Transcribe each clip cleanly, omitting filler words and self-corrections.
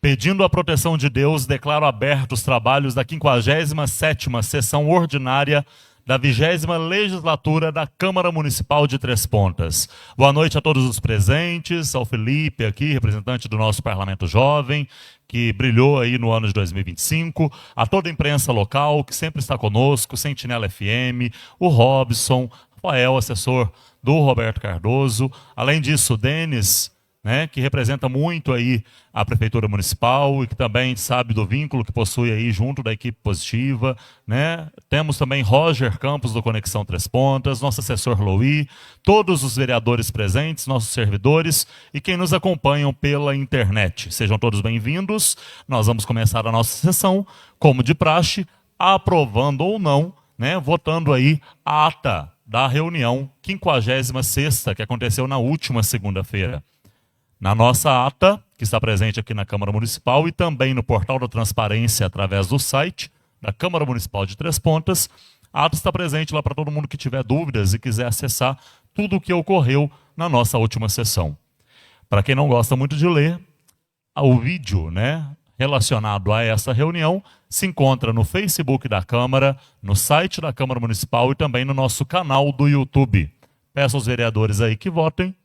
Pedindo a proteção de Deus, declaro abertos os trabalhos da 57ª Sessão Ordinária da 20ª Legislatura da Câmara Municipal de Três Pontas. Boa noite a todos os presentes, ao Felipe aqui, representante do nosso Parlamento Jovem, que brilhou aí no ano de 2025, a toda a imprensa local, que sempre está conosco, Sentinela FM, o Robson, Rafael, assessor do Roberto Cardoso, além disso, o Denis, né, que representa muito aí a Prefeitura Municipal e que também sabe do vínculo que possui aí junto da equipe positiva, né? Temos também Roger Campos do Conexão Três Pontas, nosso assessor Louis, todos os vereadores presentes, nossos servidores e quem nos acompanham pela internet. Sejam todos bem-vindos. Nós vamos começar a nossa sessão, como de praxe, aprovando ou não, né, votando aí a ata da reunião 56ª que aconteceu na última segunda-feira. Na nossa ata, que está presente aqui na Câmara Municipal e também no portal da transparência através do site da Câmara Municipal de Três Pontas, a ata está presente lá para todo mundo que tiver dúvidas e quiser acessar tudo o que ocorreu na nossa última sessão. Para quem não gosta muito de ler, o vídeo, né, relacionado a essa reunião se encontra no Facebook da Câmara, no site da Câmara Municipal e também no nosso canal do YouTube. Peço aos vereadores aí que votem.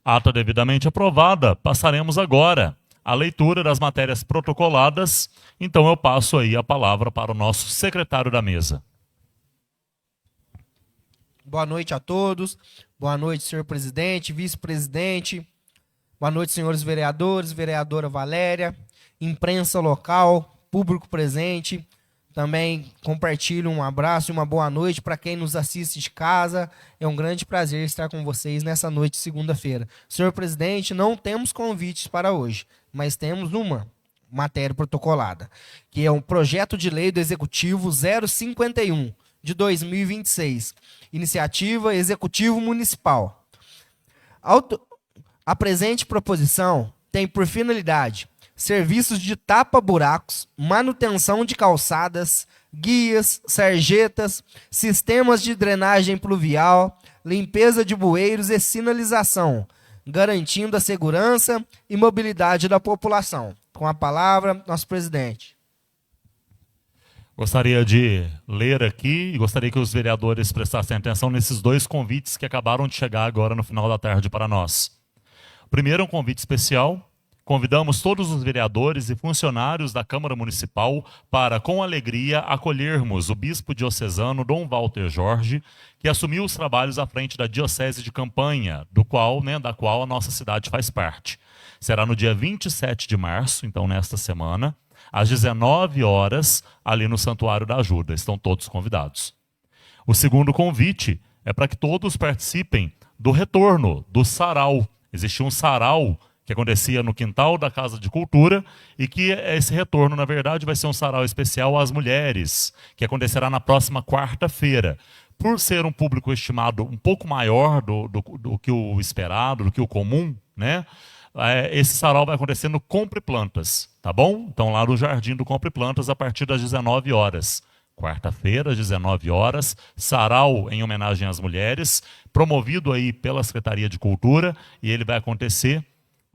Ata devidamente aprovada, passaremos agora à leitura das matérias protocoladas. Então eu passo aí a palavra para o nosso secretário da mesa. Boa noite a todos. Boa noite, senhor presidente, vice-presidente. Boa noite, senhores vereadores, vereadora Valéria, imprensa local, público presente. Também compartilho um abraço e uma boa noite para quem nos assiste de casa. É um grande prazer estar com vocês nessa noite de segunda-feira. Senhor presidente, não temos convites para hoje, mas temos uma matéria protocolada, que é um projeto de lei do Executivo 051 de 2026, Iniciativa Executivo Municipal. A presente proposição tem por finalidade serviços de tapa-buracos, manutenção de calçadas, guias, sarjetas, sistemas de drenagem pluvial, limpeza de bueiros e sinalização, garantindo a segurança e mobilidade da população. Com a palavra, nosso presidente. Gostaria de ler aqui e gostaria que os vereadores prestassem atenção nesses dois convites que acabaram de chegar agora no final da tarde para nós. O primeiro é um convite especial. Convidamos todos os vereadores e funcionários da Câmara Municipal para, com alegria, acolhermos o bispo diocesano Dom Walter Jorge, que assumiu os trabalhos à frente da Diocese de Campanha, da qual a nossa cidade faz parte. Será no dia 27 de março, então nesta semana, às 19 horas, ali no Santuário da Ajuda. Estão todos convidados. O segundo convite é para que todos participem do retorno do sarau. Existiu um sarau que acontecia no quintal da Casa de Cultura e que esse retorno, na verdade, vai ser um sarau especial às mulheres, que acontecerá na próxima quarta-feira. Por ser um público estimado um pouco maior do que o esperado, do que o comum, né? Esse sarau vai acontecer no Compre Plantas, tá bom? Então lá no Jardim do Compre Plantas a partir das 19 horas. Quarta-feira, às 19 horas, sarau em homenagem às mulheres, promovido aí pela Secretaria de Cultura, e ele vai acontecer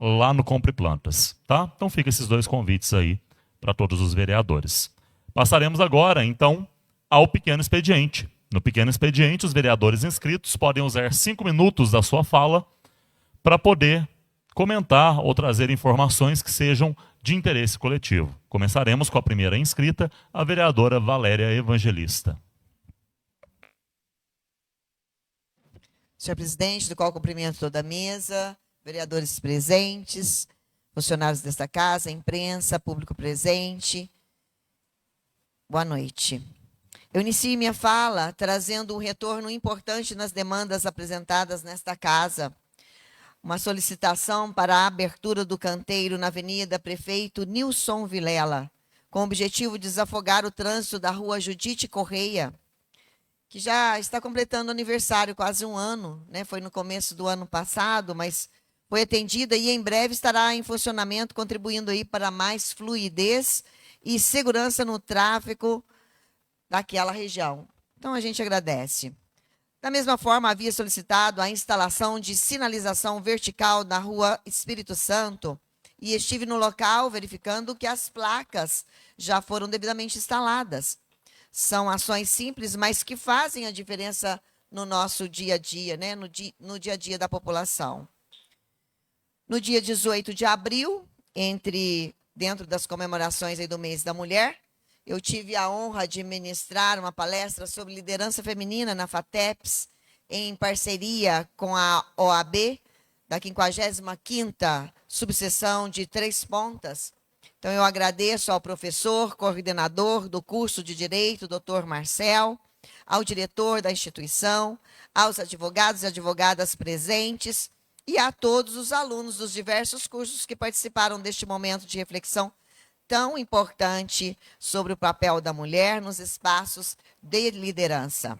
lá no Compre Plantas, tá? Então fica esses dois convites aí para todos os vereadores. Passaremos agora, então, ao pequeno expediente. No pequeno expediente, os vereadores inscritos podem usar 5 minutos da sua fala para poder comentar ou trazer informações que sejam de interesse coletivo. Começaremos com a primeira inscrita, a vereadora Valéria Evangelista. Senhor presidente, do qual cumprimento toda a mesa, vereadores presentes, funcionários desta casa, imprensa, público presente. Boa noite. Eu inicio minha fala trazendo um retorno importante nas demandas apresentadas nesta casa. Uma solicitação para a abertura do canteiro na Avenida Prefeito Nilson Vilela, com o objetivo de desafogar o trânsito da Rua Judite Correia, que já está completando aniversário, quase um ano, né? Foi no começo do ano passado, mas foi atendida e em breve estará em funcionamento, contribuindo aí para mais fluidez e segurança no tráfego daquela região. Então a gente agradece. Da mesma forma, havia solicitado a instalação de sinalização vertical na Rua Espírito Santo e estive no local verificando que as placas já foram devidamente instaladas. São ações simples, mas que fazem a diferença no nosso dia a dia, né? No dia a dia da população. No dia 18 de abril, dentro das comemorações aí do mês da mulher, eu tive a honra de ministrar uma palestra sobre liderança feminina na FATEPS, em parceria com a OAB, da 55ª subseção de Três Pontas. Então, eu agradeço ao professor, coordenador do curso de Direito, Dr. Marcel, ao diretor da instituição, aos advogados e advogadas presentes e a todos os alunos dos diversos cursos que participaram deste momento de reflexão tão importante sobre o papel da mulher nos espaços de liderança.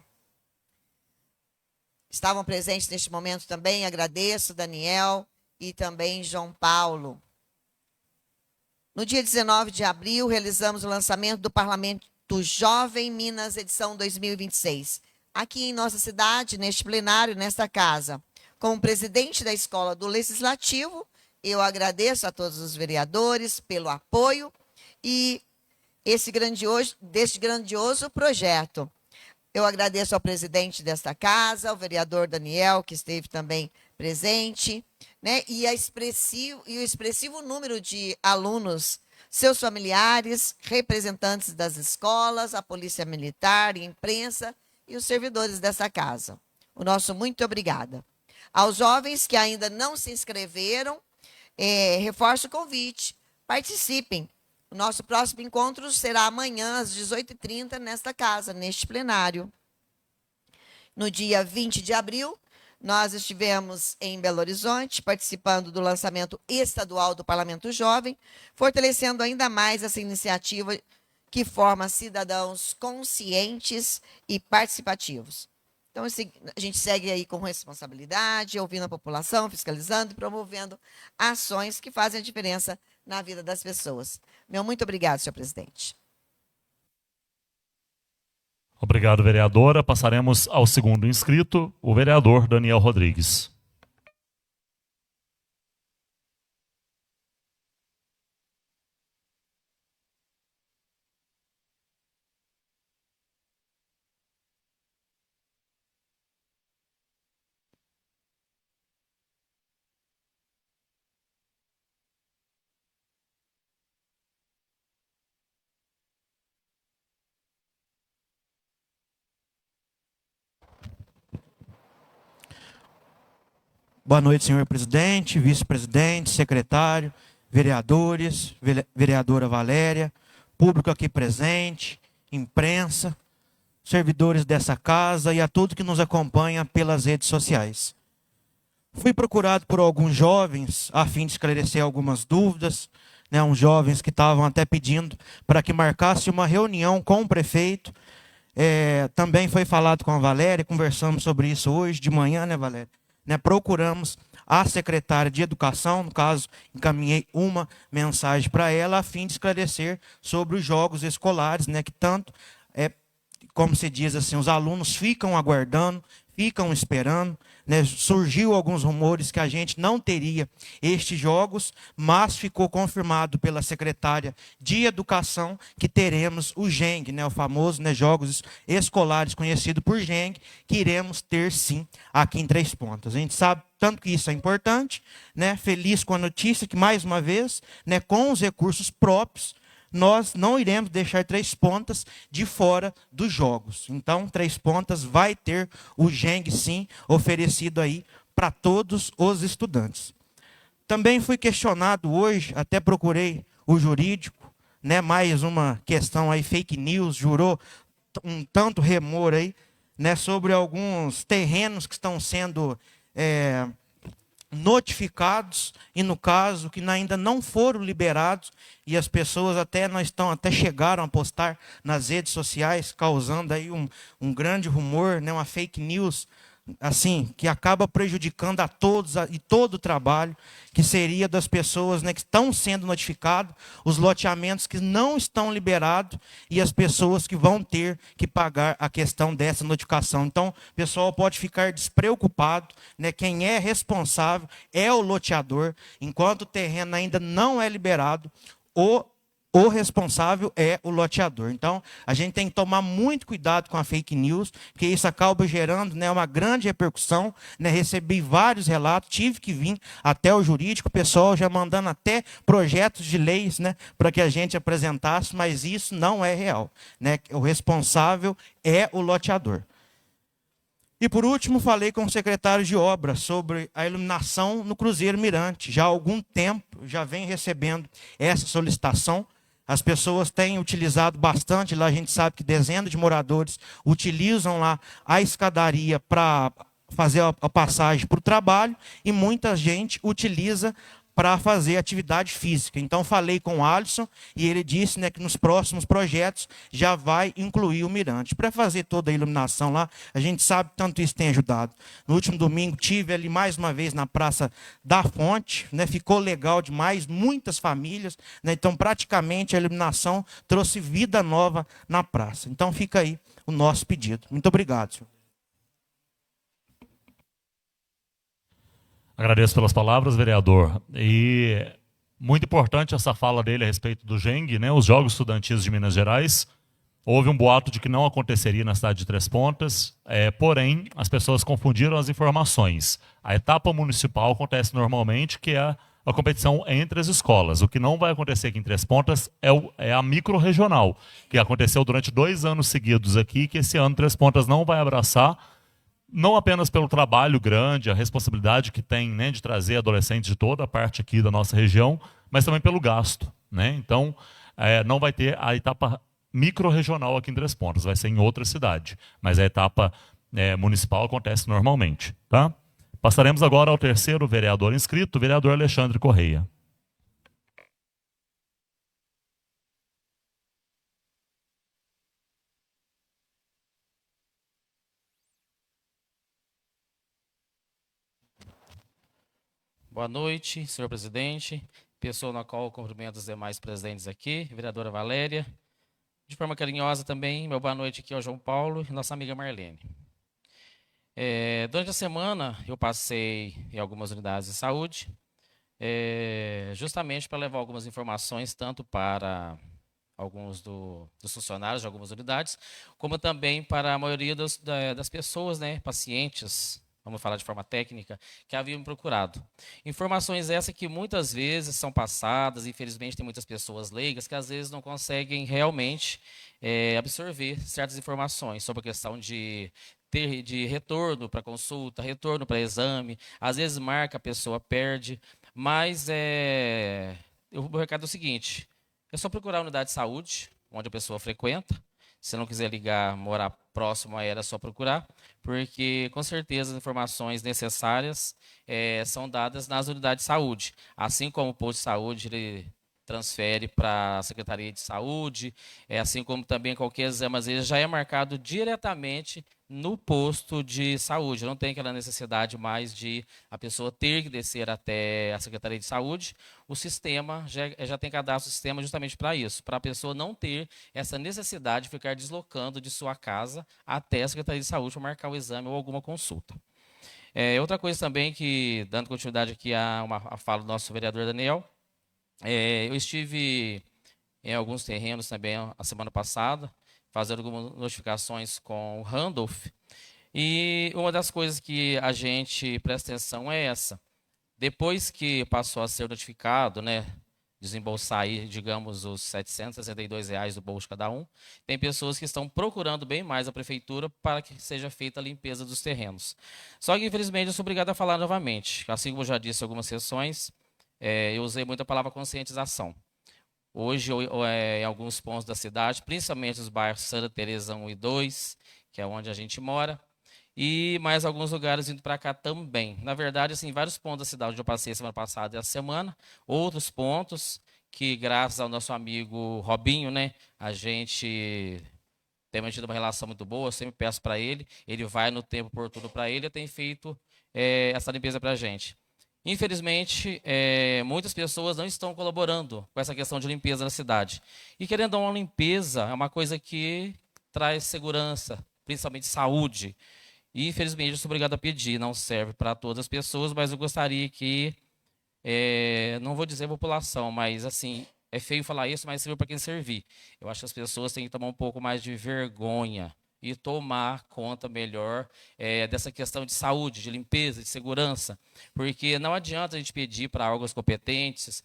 Estavam presentes neste momento também, agradeço, Daniel e também João Paulo. No dia 19 de abril, realizamos o lançamento do Parlamento Jovem Minas, edição 2026. Aqui em nossa cidade, neste plenário, nesta casa. Como presidente da Escola do Legislativo, eu agradeço a todos os vereadores pelo apoio e deste grandioso projeto. Eu agradeço ao presidente desta casa, ao vereador Daniel, que esteve também presente, né? E o expressivo número de alunos, seus familiares, representantes das escolas, a polícia militar, a imprensa e os servidores dessa casa. O nosso muito obrigada. Aos jovens que ainda não se inscreveram, reforço o convite, participem. O nosso próximo encontro será amanhã, às 18h30, nesta casa, neste plenário. No dia 20 de abril, nós estivemos em Belo Horizonte, participando do lançamento estadual do Parlamento Jovem, fortalecendo ainda mais essa iniciativa que forma cidadãos conscientes e participativos. Então, a gente segue aí com responsabilidade, ouvindo a população, fiscalizando e promovendo ações que fazem a diferença na vida das pessoas. Meu muito obrigado, senhor presidente. Obrigado, vereadora. Passaremos ao segundo inscrito, o vereador Daniel Rodrigues. Boa noite, senhor presidente, vice-presidente, secretário, vereadores, vereadora Valéria, público aqui presente, imprensa, servidores dessa casa e a todos que nos acompanha pelas redes sociais. Fui procurado por alguns jovens a fim de esclarecer algumas dúvidas, né, uns jovens que estavam até pedindo para que marcasse uma reunião com o prefeito. Também foi falado com a Valéria, conversamos sobre isso hoje de manhã, né, Valéria? Procuramos a secretária de Educação, no caso, encaminhei uma mensagem para ela a fim de esclarecer sobre os jogos escolares, né, que tanto, como se diz assim, os alunos ficam aguardando, ficam esperando, né? Surgiu alguns rumores que a gente não teria estes jogos, mas ficou confirmado pela secretária de Educação que teremos o GENG, né? O famoso, né, Jogos Escolares, conhecido por GENG, que iremos ter sim aqui em Três Pontas. A gente sabe tanto que isso é importante, né? Feliz com a notícia que, mais uma vez, né, com os recursos próprios, nós não iremos deixar Três Pontas de fora dos jogos. Então, Três Pontas vai ter o GENG, sim, oferecido aí para todos os estudantes. Também fui questionado hoje, até procurei o jurídico, né, mais uma questão aí, fake news, jurou um tanto remor aí, né, sobre alguns terrenos que estão sendo notificados e, no caso, que ainda não foram liberados, e as pessoas até chegaram a postar nas redes sociais, causando aí um grande rumor, né, uma fake news, assim, que acaba prejudicando a todos e todo o trabalho, que seria das pessoas, né, que estão sendo notificadas, os loteamentos que não estão liberados e as pessoas que vão ter que pagar a questão dessa notificação. Então, o pessoal pode ficar despreocupado, né, quem é responsável é o loteador, enquanto o terreno ainda não é liberado, o responsável é o loteador. Então, a gente tem que tomar muito cuidado com a fake news, porque isso acaba gerando, né, uma grande repercussão. Né? Recebi vários relatos, tive que vir até o jurídico, o pessoal já mandando até projetos de leis, né, para que a gente apresentasse, mas isso não é real. Né? O responsável é o loteador. E, por último, falei com o secretário de obras sobre a iluminação no Cruzeiro Mirante. Já há algum tempo, já vem recebendo essa solicitação. As pessoas têm utilizado bastante, lá a gente sabe que dezenas de moradores utilizam lá a escadaria para fazer a passagem para o trabalho e muita gente utiliza para fazer atividade física. Então, falei com o Alisson e ele disse, né, que nos próximos projetos já vai incluir o mirante. Para fazer toda a iluminação lá, a gente sabe que tanto isso tem ajudado. No último domingo, tive ali mais uma vez na Praça da Fonte, né, ficou legal demais, muitas famílias. Né, então, praticamente, a iluminação trouxe vida nova na praça. Então, fica aí o nosso pedido. Muito obrigado, senhor. Agradeço pelas palavras, vereador. E muito importante essa fala dele a respeito do GENG, né, os Jogos Estudantis de Minas Gerais. Houve um boato de que não aconteceria na cidade de Três Pontas, porém, as pessoas confundiram as informações. A etapa municipal acontece normalmente, que é a competição entre as escolas. O que não vai acontecer aqui em Três Pontas é a micro-regional, que aconteceu durante 2 anos seguidos aqui, que esse ano Três Pontas não vai abraçar, não apenas pelo trabalho grande, a responsabilidade que tem, né, de trazer adolescentes de toda a parte aqui da nossa região, mas também pelo gasto. Né? Então, não vai ter a etapa micro-regional aqui em Três Pontas, vai ser em outra cidade, mas a etapa municipal acontece normalmente. Tá? Passaremos agora ao terceiro vereador inscrito, o vereador Alexandre Correia. Boa noite, senhor presidente, pessoa na qual eu cumprimento os demais presentes aqui, vereadora Valéria. De forma carinhosa também, meu boa noite aqui ao João Paulo e nossa amiga Marlene. Durante a semana, eu passei em algumas unidades de saúde, justamente para levar algumas informações, tanto para alguns dos funcionários de algumas unidades, como também para a maioria das pessoas, né, pacientes, vamos falar de forma técnica, que haviam me procurado. Informações essas que muitas vezes são passadas, infelizmente tem muitas pessoas leigas que às vezes não conseguem realmente absorver certas informações sobre a questão de retorno para consulta, retorno para exame, às vezes marca, a pessoa perde, mas o recado é o seguinte, é só procurar a unidade de saúde, onde a pessoa frequenta. Se não quiser ligar, morar próximo a ela, é só procurar, porque com certeza as informações necessárias são dadas nas unidades de saúde. Assim como o posto de saúde, ele transfere para a Secretaria de Saúde, assim como também qualquer exame, às vezes já é marcado diretamente no posto de saúde. Não tem aquela necessidade mais de a pessoa ter que descer até a Secretaria de Saúde. O sistema já tem cadastro do sistema justamente para isso, para a pessoa não ter essa necessidade de ficar deslocando de sua casa até a Secretaria de Saúde para marcar o exame ou alguma consulta. Outra coisa também que, dando continuidade aqui a fala do nosso vereador Daniel, eu estive em alguns terrenos também a semana passada, fazendo algumas notificações com o Randolph. E uma das coisas que a gente presta atenção é essa. Depois que passou a ser notificado, né, desembolsar aí, digamos, os R$ 762 do bolso de cada um, tem pessoas que estão procurando bem mais a prefeitura para que seja feita a limpeza dos terrenos. Só que, infelizmente, eu sou obrigado a falar novamente. Assim como eu já disse em algumas sessões, eu usei muito a palavra conscientização. Hoje, em alguns pontos da cidade, principalmente os bairros Santa Teresa 1 e 2, que é onde a gente mora, e mais alguns lugares indo para cá também. Na verdade, assim, vários pontos da cidade onde eu passei semana passada e essa semana, outros pontos que, graças ao nosso amigo Robinho, né, a gente tem mantido uma relação muito boa, eu sempre peço para ele, ele vai no tempo oportuno para ele, e tem feito essa limpeza para a gente. Infelizmente, muitas pessoas não estão colaborando com essa questão de limpeza na cidade. E querendo uma limpeza é uma coisa que traz segurança, principalmente saúde. E infelizmente eu sou obrigado a pedir, não serve para todas as pessoas, mas eu gostaria que, não vou dizer população, mas assim, é feio falar isso, mas serve para quem servir. Eu acho que as pessoas têm que tomar um pouco mais de vergonha e tomar conta melhor dessa questão de saúde, de limpeza, de segurança. Porque não adianta a gente pedir para órgãos competentes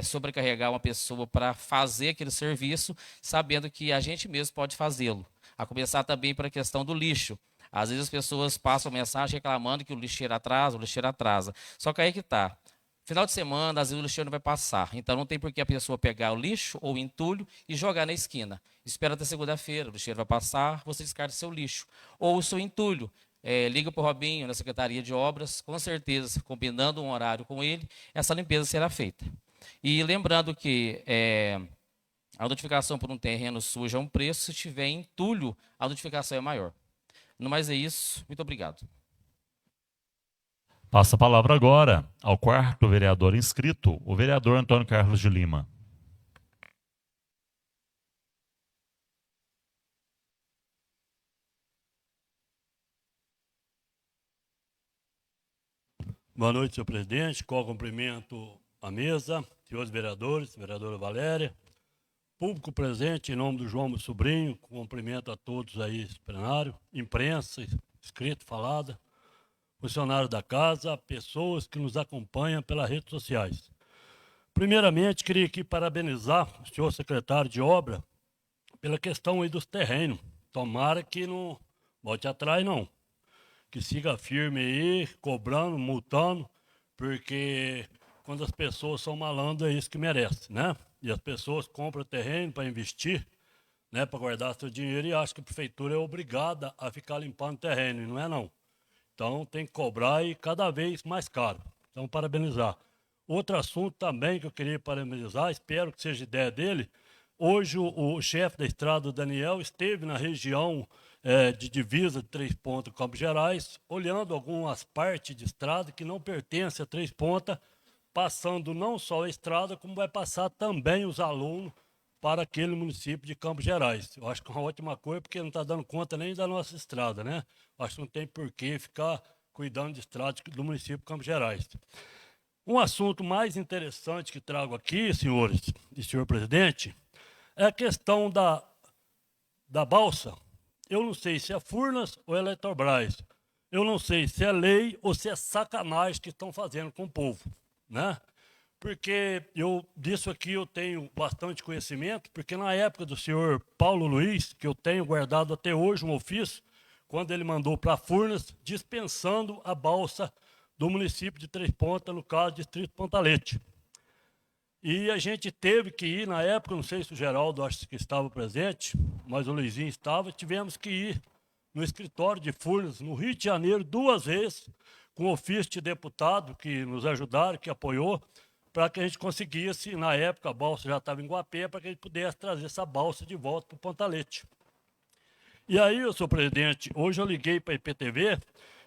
sobrecarregar uma pessoa para fazer aquele serviço, sabendo que a gente mesmo pode fazê-lo. A começar também para a questão do lixo. Às vezes as pessoas passam mensagem reclamando que o lixeiro atrasa, o lixeiro atrasa. Só que aí que está. Final de semana, às vezes o lixeiro não vai passar. Então não tem por que a pessoa pegar o lixo ou o entulho e jogar na esquina. Espera até segunda-feira, o lixeiro vai passar, você descarta seu lixo. Ou o seu entulho. Liga para o Robinho, na Secretaria de Obras, com certeza, combinando um horário com ele, essa limpeza será feita. E lembrando que a notificação por um terreno sujo é um preço, se tiver entulho, a notificação é maior. No mais é isso, muito obrigado. Passa a palavra agora ao quarto vereador inscrito, o vereador Antônio Carlos de Lima. Boa noite, senhor presidente. Com cumprimento à mesa, senhores vereadores, vereadora Valéria, público presente, em nome do João, meu sobrinho, cumprimento a todos aí, plenário, imprensa, escrito, falada, funcionários da casa, pessoas que nos acompanham pelas redes sociais. Primeiramente, queria aqui parabenizar o senhor secretário de obra pela questão aí dos terrenos. Tomara que não volte atrás, não. Que siga firme aí, cobrando, multando, porque quando as pessoas são malandras, é isso que merece, né? E as pessoas compram terreno para investir, né, para guardar seu dinheiro, e acham que a prefeitura é obrigada a ficar limpando terreno, e não é não. Então tem que cobrar e cada vez mais caro. Então, parabenizar. Outro assunto também que eu queria parabenizar, espero que seja ideia dele. Hoje o chefe da estrada, o Daniel, esteve na região de divisa de Três Pontas, Campos Gerais, olhando algumas partes de estrada que não pertencem a Três Pontas, passando não só a estrada, como vai passar também os alunos para aquele município de Campos Gerais. Eu acho que é uma ótima coisa, porque não está dando conta nem da nossa estrada, né? Acho que não tem por que ficar cuidando de estrada do município de Campos Gerais. Um assunto mais interessante que trago aqui, senhores e senhor presidente, é a questão da balsa. Eu não sei se é Furnas ou Eletrobras. Eu não sei se é lei ou se é sacanagem que estão fazendo com o povo, né? Porque disso aqui eu tenho bastante conhecimento, porque na época do senhor Paulo Luiz, que eu tenho guardado até hoje um ofício, quando ele mandou para Furnas, dispensando a balsa do município de Três Pontas, no caso, distrito Pontalete. E a gente teve que ir, na época, não sei se o Geraldo acho que estava presente, mas o Luizinho estava, tivemos que ir no escritório de Furnas, no Rio de Janeiro, 2 vezes, com ofício de deputado que nos ajudaram, que apoiou, para que a gente conseguisse, na época a balsa já estava em Guapé, para que a gente pudesse trazer essa balsa de volta para o Pontalete. E aí, senhor presidente, hoje eu liguei para a IPTV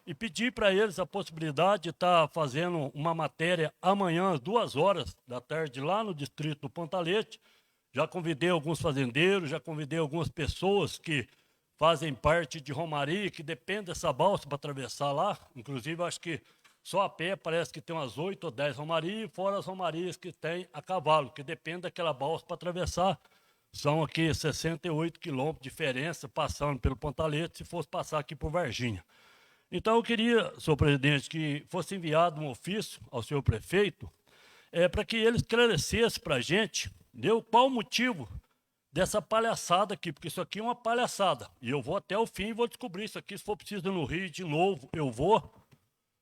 e pedi para eles a possibilidade de estar fazendo uma matéria amanhã, às 14h, lá no distrito do Pontalete. Já convidei alguns fazendeiros, já convidei algumas pessoas que fazem parte de Romaria, que dependem dessa balsa para atravessar lá. Inclusive, acho que só a pé parece que tem umas 8 ou 10 romarias, fora as romarias que tem a cavalo, que depende daquela balsa para atravessar. São aqui 68 quilômetros de diferença, passando pelo Pontalete, se fosse passar aqui por Varginha. Então, eu queria, senhor presidente, que fosse enviado um ofício ao senhor prefeito, para que ele esclarecesse para a gente, qual o motivo dessa palhaçada aqui, porque isso aqui é uma palhaçada. E eu vou até o fim e vou descobrir isso aqui, se for preciso ir no Rio de novo, eu vou,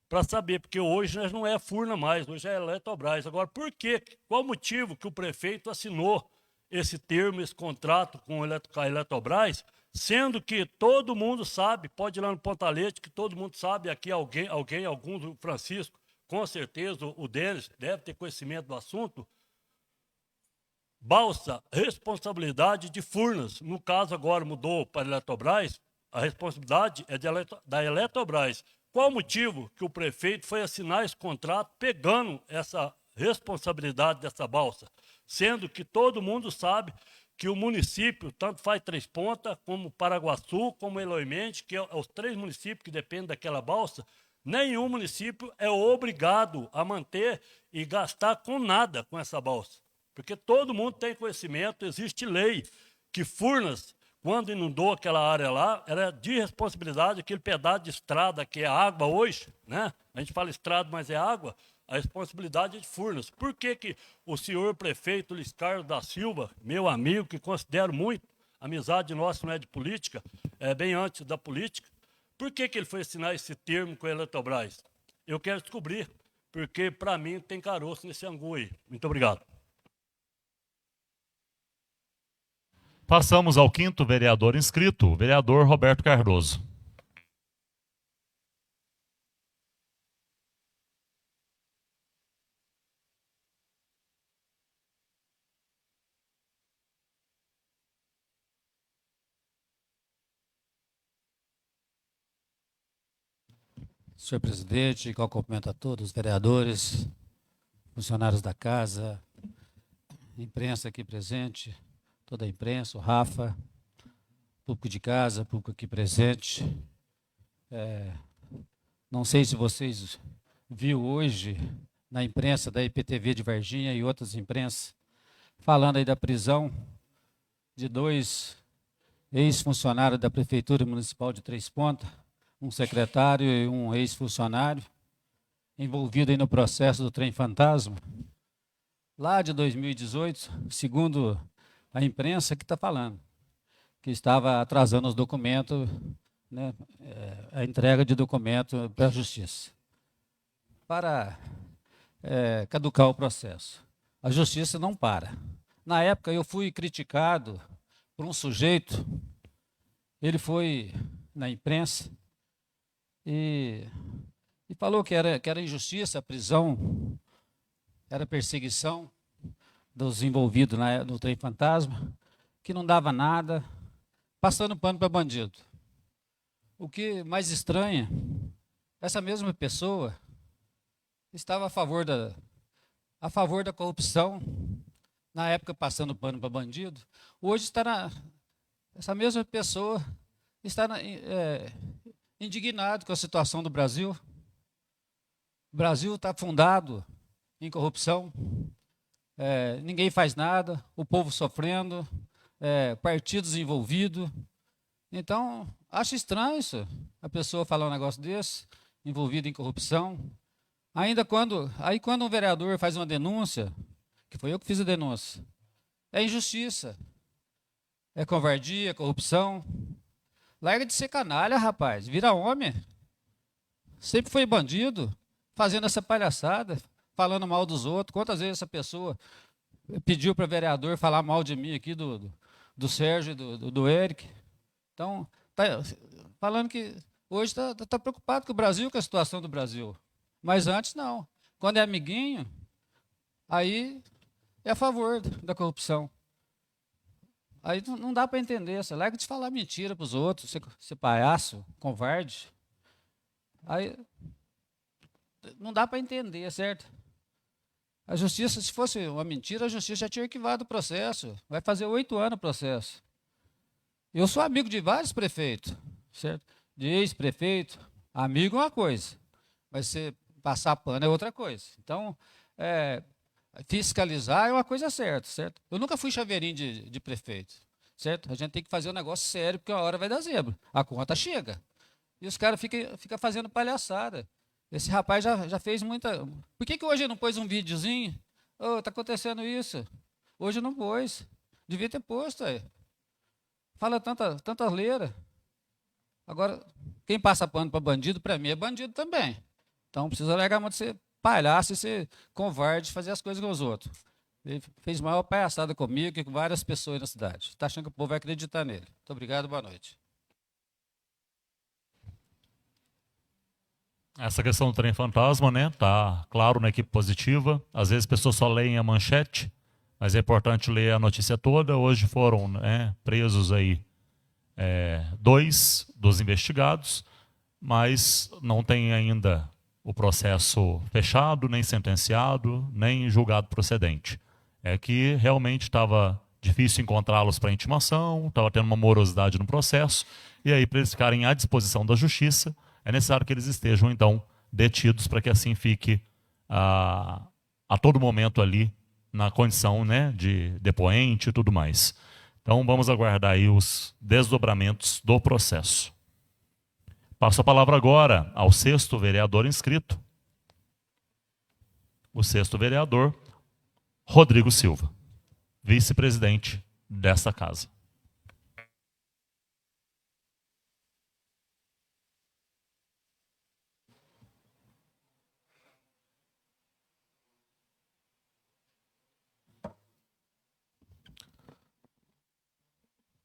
para saber, porque hoje nós não é Furna mais, hoje é Eletrobras. Agora, por quê? Qual o motivo que o prefeito assinou esse termo, esse contrato com a Eletrobras, sendo que todo mundo sabe, pode ir lá no Pontalete, que todo mundo sabe, aqui alguns, o Francisco, com certeza, o Denis deve ter conhecimento do assunto. Balsa, responsabilidade de Furnas. No caso, agora mudou para a Eletrobras, a responsabilidade é da Eletrobras. Qual o motivo que o prefeito foi assinar esse contrato pegando essa responsabilidade dessa balsa? Sendo que todo mundo sabe que o município, tanto faz Três Pontas, como Paraguaçu, como Eloimente, que é os 3 municípios que dependem daquela balsa, nenhum município é obrigado a manter e gastar com nada com essa balsa. Porque todo mundo tem conhecimento, existe lei que Furnas, quando inundou aquela área lá, era de responsabilidade, aquele pedaço de estrada que é água hoje, né? A gente fala estrada, mas é água, a responsabilidade é de Furnas. Por que o senhor prefeito Luiz Carlos da Silva, meu amigo, que considero muito, amizade nossa não é de política, é bem antes da política, por que ele foi assinar esse termo com a Eletrobras? Eu quero descobrir, porque para mim tem caroço nesse angu aí. Muito obrigado. Passamos ao 5º vereador inscrito, o vereador Roberto Cardoso. Senhor presidente, qual cumprimento a todos, os vereadores, funcionários da casa, imprensa aqui presente, toda a imprensa, o Rafa, público de casa, público aqui presente. Não sei se vocês viram hoje na imprensa da IPTV de Varginha e outras imprensas, falando aí da prisão de 2 ex-funcionários da Prefeitura Municipal de Três Pontas, um secretário e um ex-funcionário, envolvido aí no processo do trem fantasma, lá de 2018, segundo a imprensa que está falando, que estava atrasando os documentos, né, a entrega de documentos para a Justiça, para caducar o processo. A Justiça não para. Na época, eu fui criticado por um sujeito, ele foi na imprensa e falou que era injustiça, a prisão, era perseguição dos envolvidos no trem fantasma, que não dava nada, passando pano para bandido. O que mais estranha, essa mesma pessoa estava a favor da corrupção, na época passando pano para bandido, hoje essa mesma pessoa está indignado com a situação do Brasil. O Brasil está fundado em corrupção, ninguém faz nada, o povo sofrendo, partidos envolvidos. Então, acho estranho isso, a pessoa falar um negócio desse, envolvido em corrupção. Quando um vereador faz uma denúncia, que foi eu que fiz a denúncia, é injustiça, é covardia, é corrupção. Larga de ser canalha, rapaz, vira homem. Sempre foi bandido, fazendo essa palhaçada, falando mal dos outros. Quantas vezes essa pessoa pediu para o vereador falar mal de mim aqui, do Sérgio e do Eric. Então, tá falando que hoje está preocupado com o Brasil, com a situação do Brasil. Mas antes não. Quando é amiguinho, aí é a favor da corrupção. Aí não dá para entender. Você larga de falar mentira para os outros, ser palhaço, covarde. Aí não dá para entender, certo? A justiça, se fosse uma mentira, a justiça já tinha arquivado o processo. Vai fazer 8 anos o processo. Eu sou amigo de vários prefeitos, certo? De ex-prefeito. Amigo é uma coisa, mas você passar pano é outra coisa. Então, fiscalizar é uma coisa certa, certo? Eu nunca fui chaveirinho de prefeito, certo? A gente tem que fazer um negócio sério, porque a hora vai dar zebra. A conta chega. E os caras ficam fazendo palhaçada. Esse rapaz já fez muita... Por que hoje não pôs um videozinho? Tá acontecendo isso. Hoje não pôs. Devia ter posto aí. Fala tanta leira. Agora, quem passa pano para bandido, para mim é bandido também. Então, precisa largar muito de ser palhaço e ser covarde, fazer as coisas com os outros. Ele fez maior palhaçada comigo e com várias pessoas na cidade. Está achando que o povo vai acreditar nele. Muito obrigado, boa noite. Essa questão do trem fantasma, né? Tá claro na equipe positiva. Às vezes as pessoas só leem a manchete, mas é importante ler a notícia toda. Hoje foram, né, presos aí 2 dos investigados, mas não tem ainda o processo fechado, nem sentenciado, nem julgado procedente. É que realmente estava difícil encontrá-los para intimação, estava tendo uma morosidade no processo, e aí, para eles ficarem à disposição da justiça, é necessário que eles estejam, então, detidos para que assim fique a todo momento ali na condição, né, de depoente e tudo mais. Então, vamos aguardar aí os desdobramentos do processo. Passo a palavra agora ao 6º vereador inscrito. O 6º vereador, Rodrigo Silva, vice-presidente desta casa.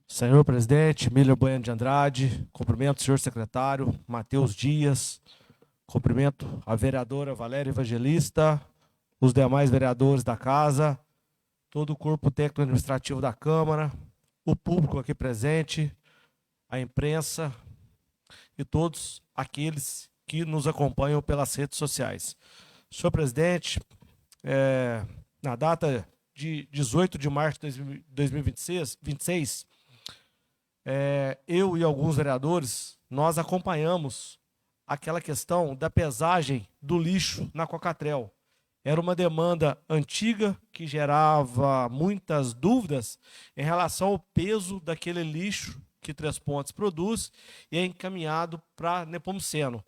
Senhor presidente, Miller Bueno de Andrade, cumprimento o senhor secretário, Matheus Dias, cumprimento a vereadora Valéria Evangelista, os demais vereadores da casa, todo o corpo técnico administrativo da Câmara, o público aqui presente, a imprensa e todos aqueles que nos acompanham pelas redes sociais. Senhor presidente, na data de 18 de março de 2026, eu e alguns vereadores, nós acompanhamos aquela questão da pesagem do lixo na Cocatrel. Era uma demanda antiga que gerava muitas dúvidas em relação ao peso daquele lixo que Três Pontes produz e é encaminhado para Nepomuceno.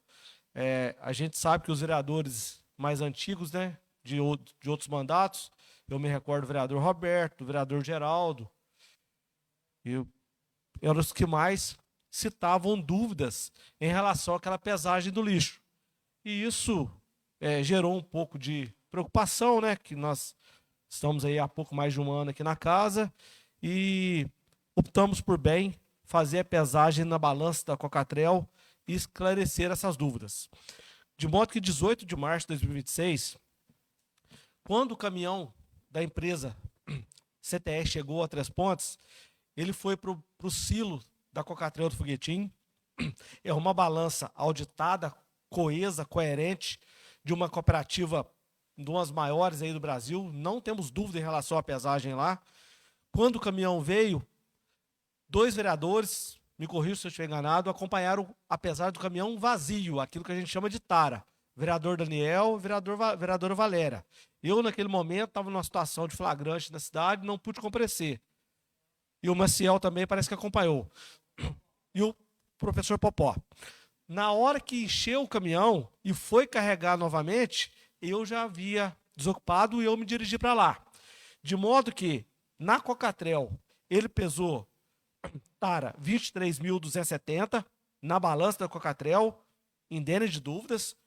A gente sabe que os vereadores mais antigos, né, de outros mandatos, eu me recordo do vereador Roberto, do vereador Geraldo, eram os que mais citavam dúvidas em relação àquela pesagem do lixo. E isso gerou um pouco de preocupação, né? Que nós estamos aí há pouco mais de um ano aqui na casa e optamos por bem fazer a pesagem na balança da Cocatrel e esclarecer essas dúvidas. De modo que 18 de março de 2026, quando o caminhão da empresa CTE chegou a Três Pontes, ele foi para o silo da Cocatrel do Foguetim. É uma balança auditada, coesa, coerente, de uma cooperativa, de umas maiores aí do Brasil. Não temos dúvida em relação à pesagem lá. Quando o caminhão veio, 2 vereadores, me corrija se eu estiver enganado, acompanharam a pesagem do caminhão vazio, aquilo que a gente chama de tara. Vereador Daniel, vereadora Valéria. Eu, naquele momento, estava numa situação de flagrante na cidade, não pude comparecer. E o Maciel também parece que acompanhou. E o professor Popó. Na hora que encheu o caminhão e foi carregar novamente, eu já havia desocupado e eu me dirigi para lá. De modo que, na Cocatrel, ele pesou, tara, 23.270, na balança da Cocatrel, indênia de dúvidas.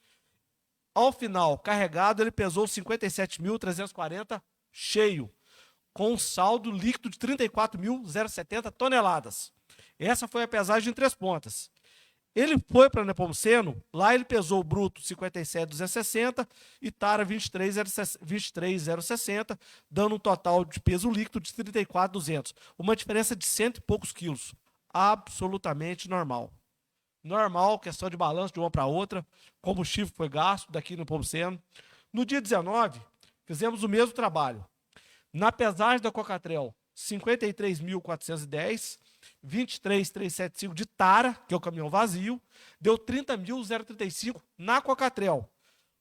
Ao final, carregado, ele pesou 57.340, cheio, com um saldo líquido de 34.070 toneladas. Essa foi a pesagem em Três Pontas. Ele foi para Nepomuceno, lá ele pesou o bruto 57.260 e tara 23.060, dando um total de peso líquido de 34.200. Uma diferença de 100 e poucos quilos. Absolutamente normal. Normal, questão de balanço de uma para outra. Combustível foi gasto daqui no Nepomuceno. No dia 19, fizemos o mesmo trabalho. Na pesagem da Cocatrel, 53.410, 23.375 de tara, que é o caminhão vazio, deu 30.035 na Cocatrel.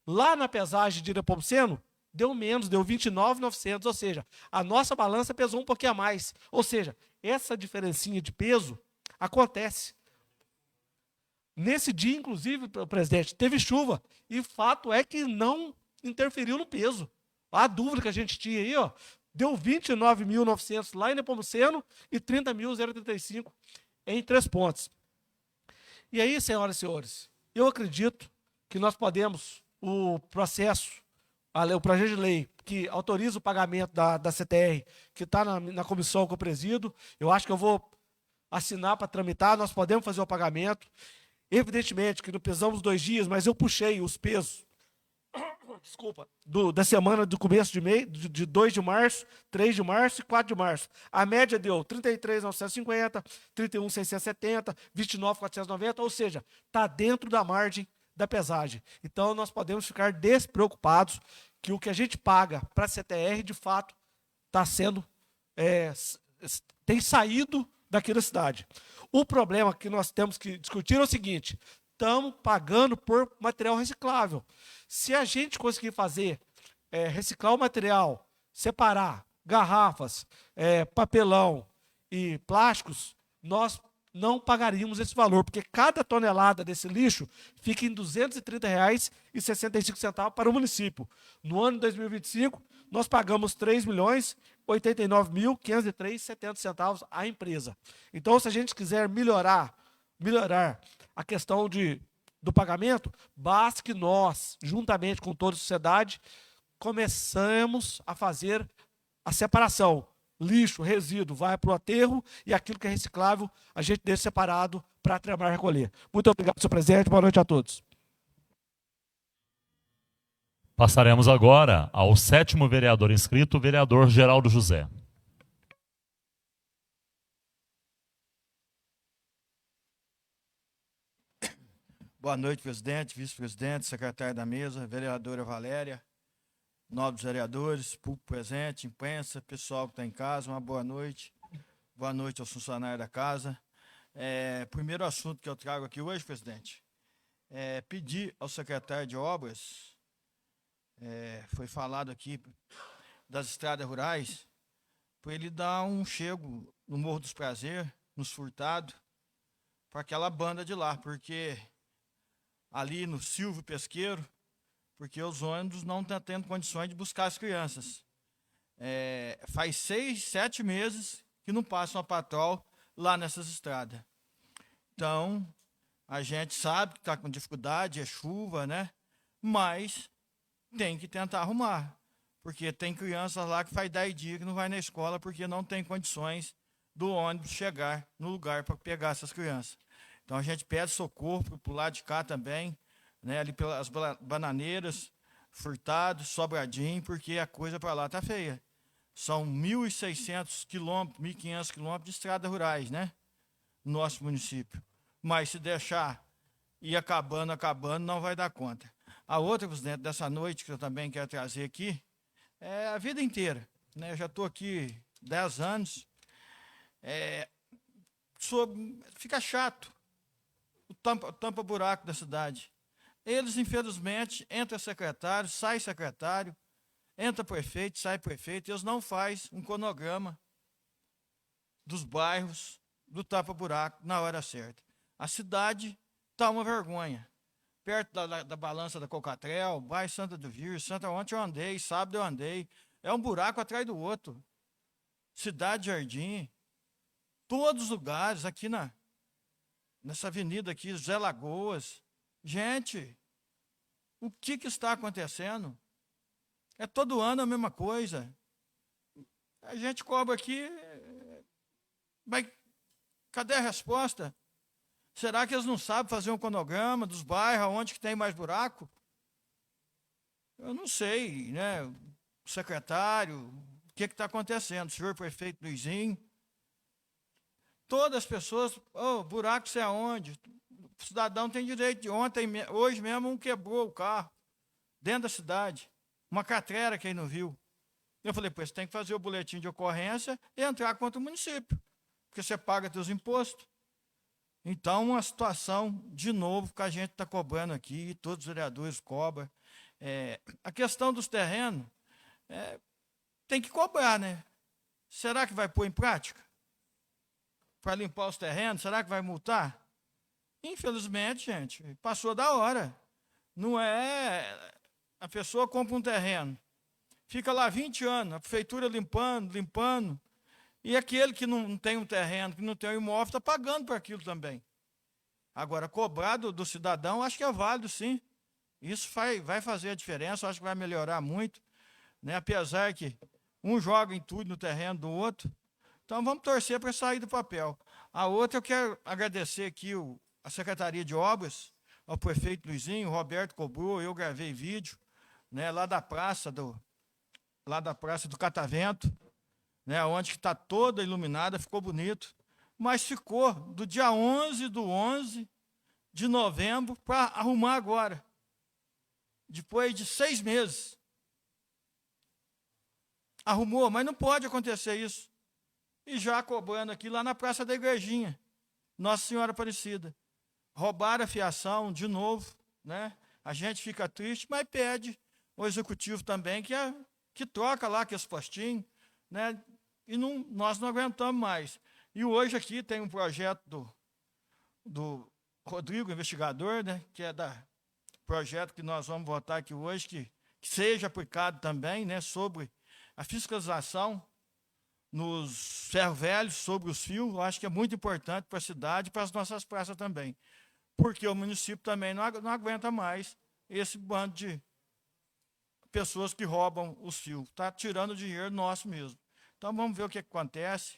Lá na pesagem de Nepomuceno, deu menos, deu 29.900, ou seja, a nossa balança pesou um pouquinho a mais. Ou seja, essa diferencinha de peso acontece. Nesse dia, inclusive, presidente, teve chuva, e fato é que não interferiu no peso. A dúvida que a gente tinha aí, ó, deu 29.900 lá em Nepomuceno e 30.035 em Três Pontes. E aí, senhoras e senhores, eu acredito que nós podemos, o processo, o projeto de lei que autoriza o pagamento da CTR, que está na comissão que eu presido. Eu acho que eu vou assinar para tramitar, nós podemos fazer o pagamento. Evidentemente que não pesamos 2 dias, mas eu puxei os pesos, desculpa, da semana do começo de mês, de 2 de março, 3 de março e 4 de março. A média deu 33.950, 31.670, 29.490, ou seja, está dentro da margem da pesagem. Então, nós podemos ficar despreocupados que o que a gente paga para a CTR, de fato, está sendo, tem saído daqui da cidade. O problema que nós temos que discutir é o seguinte: estamos pagando por material reciclável. Se a gente conseguir fazer, reciclar o material, separar garrafas, papelão e plásticos, nós não pagaríamos esse valor, porque cada tonelada desse lixo fica em R$ 230,65 para o município. No ano de 2025, nós pagamos R$ 3.089.503,70 à empresa. Então, se a gente quiser melhorar a questão do pagamento, basta que nós, juntamente com toda a sociedade, começamos a fazer a separação. Lixo, resíduo, vai para o aterro e aquilo que é reciclável, a gente deixa separado para a Tremar recolher. Muito obrigado, senhor presidente. Boa noite a todos. Passaremos agora ao 7º vereador inscrito, o vereador Geraldo José. Boa noite, presidente, vice-presidente, secretário da mesa, vereadora Valéria, nobres vereadores, público presente, imprensa, pessoal que está em casa, uma boa noite. Boa noite aos funcionários da casa. Primeiro assunto que eu trago aqui hoje, presidente, é pedir ao secretário de obras, foi falado aqui das estradas rurais, para ele dar um chego no Morro dos Prazeres, nos Furtados, para aquela banda de lá, porque ali no Silvio Pesqueiro, porque os ônibus não estão tendo condições de buscar as crianças. Faz 6, 7 meses que não passa uma patrol lá nessas estradas. Então, a gente sabe que está com dificuldade, é chuva, né? Mas tem que tentar arrumar, porque tem crianças lá que faz 10 dias que não vai na escola porque não tem condições do ônibus chegar no lugar para pegar essas crianças. Então, a gente pede socorro para o lado de cá também, né, ali pelas Bananeiras, Furtados, Sobradinho, porque a coisa para lá está feia. São 1.600 quilômetros, 1.500 quilômetros de estradas rurais, né, no nosso município. Mas se deixar ir acabando, não vai dar conta. A outra, presidente, dessa noite, que eu também quero trazer aqui, é a vida inteira. Né, eu já estou aqui 10 anos. Fica chato o tampa-buraco da cidade. Eles, infelizmente, entra secretário, sai secretário, entra prefeito, sai prefeito, eles não fazem um cronograma dos bairros, do tapa-buraco, na hora certa. A cidade está uma vergonha. Perto da balança da Cocatrel, bairro Santa do Vir, ontem eu andei, sábado eu andei, é um buraco atrás do outro. Cidade Jardim, todos os lugares, aqui nessa avenida aqui, Zé Lagoas. Gente, o que está acontecendo? É todo ano a mesma coisa. A gente cobra aqui, mas cadê a resposta? Será que eles não sabem fazer um cronograma dos bairros onde que tem mais buraco? Eu não sei, né? O secretário, o que está acontecendo? O senhor prefeito Luizinho, todas as pessoas, buraco sei aonde? O cidadão tem direito de hoje mesmo um quebrou o carro, dentro da cidade, uma catrera que ele não viu. Eu falei, pois tem que fazer o boletim de ocorrência e entrar contra o município, porque você paga seus impostos. Então, uma situação, de novo, que a gente está cobrando aqui, todos os vereadores cobram. A questão dos terrenos, tem que cobrar, né? Será que vai pôr em prática? Para limpar os terrenos, será que vai multar? Infelizmente, gente, passou da hora. Não é... A pessoa compra um terreno, fica lá 20 anos, a prefeitura limpando, e aquele que não tem um terreno, que não tem um imóvel, está pagando por aquilo também. Agora, cobrar do cidadão, acho que é válido, sim. Isso vai fazer a diferença, eu acho que vai melhorar muito, né? Apesar que um joga em tudo no terreno do outro. Então vamos torcer para sair do papel. A outra, eu quero agradecer aqui a Secretaria de Obras, ao prefeito Luizinho, o Roberto cobrou, eu gravei vídeo, né, lá da praça do Catavento, né, onde está toda iluminada, ficou bonito, mas ficou do dia 11 de novembro para arrumar agora, depois de 6 meses. Arrumou, mas não pode acontecer isso. E já cobrando aqui lá na Praça da Igrejinha, Nossa Senhora Aparecida. Roubaram a fiação de novo, né? A gente fica triste, mas pede o executivo também que troca lá aqueles postinhos, né? E nós não aguentamos mais. E hoje aqui tem um projeto do Rodrigo, investigador, né? Que é projeto que nós vamos votar aqui hoje, que seja aplicado também, né? Sobre a fiscalização nos ferros velhos, sobre os fios. Eu acho que é muito importante para a cidade e para as nossas praças também. Porque o município também não aguenta mais esse bando de pessoas que roubam os fios. Está tirando dinheiro nosso mesmo. Então vamos ver o que acontece.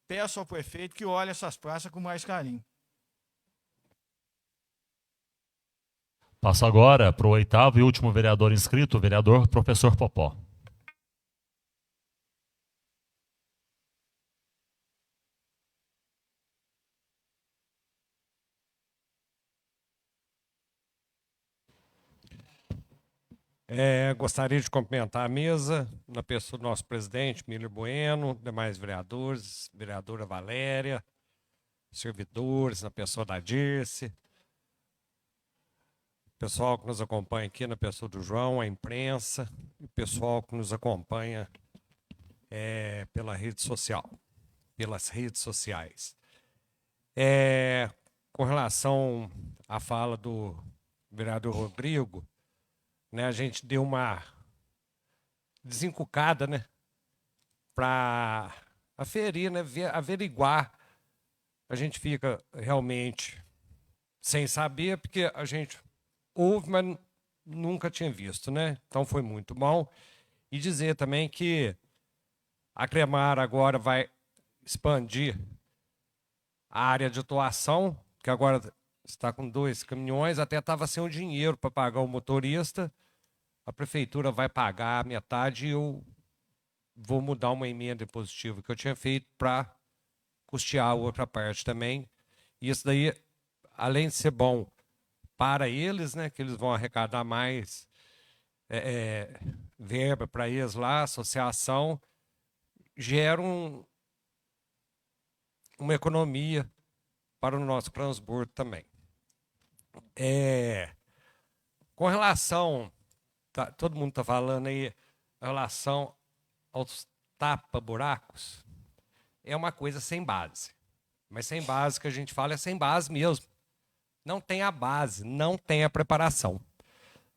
Peço ao prefeito que olhe essas praças com mais carinho. Passo agora para o 8º e último vereador inscrito, o vereador professor Popó. Gostaria de cumprimentar a mesa, na pessoa do nosso presidente, Miller Bueno, demais vereadores, vereadora Valéria, servidores, na pessoa da Dirce, pessoal que nos acompanha aqui, na pessoa do João, a imprensa, e o pessoal que nos acompanha pela rede social, pelas redes sociais. Com relação à fala do vereador Rodrigo, né, a gente deu uma desencucada, né, para aferir, né, averiguar. A gente fica realmente sem saber, porque a gente ouve, mas nunca tinha visto, né? Então foi muito bom. E dizer também que a Cremar agora vai expandir a área de atuação, que agora está com 2 caminhões, até estava sem o dinheiro para pagar o motorista. A prefeitura vai pagar a metade e eu vou mudar uma emenda impositiva que eu tinha feito para custear a outra parte também. E isso daí, além de ser bom para eles, né, que eles vão arrecadar mais verba para eles lá, associação, gera uma economia para o nosso transbordo também. Com relação... todo mundo está falando aí, em relação aos tapa-buracos, é uma coisa sem base. Mas sem base que a gente fala é sem base mesmo. Não tem a base, não tem a preparação,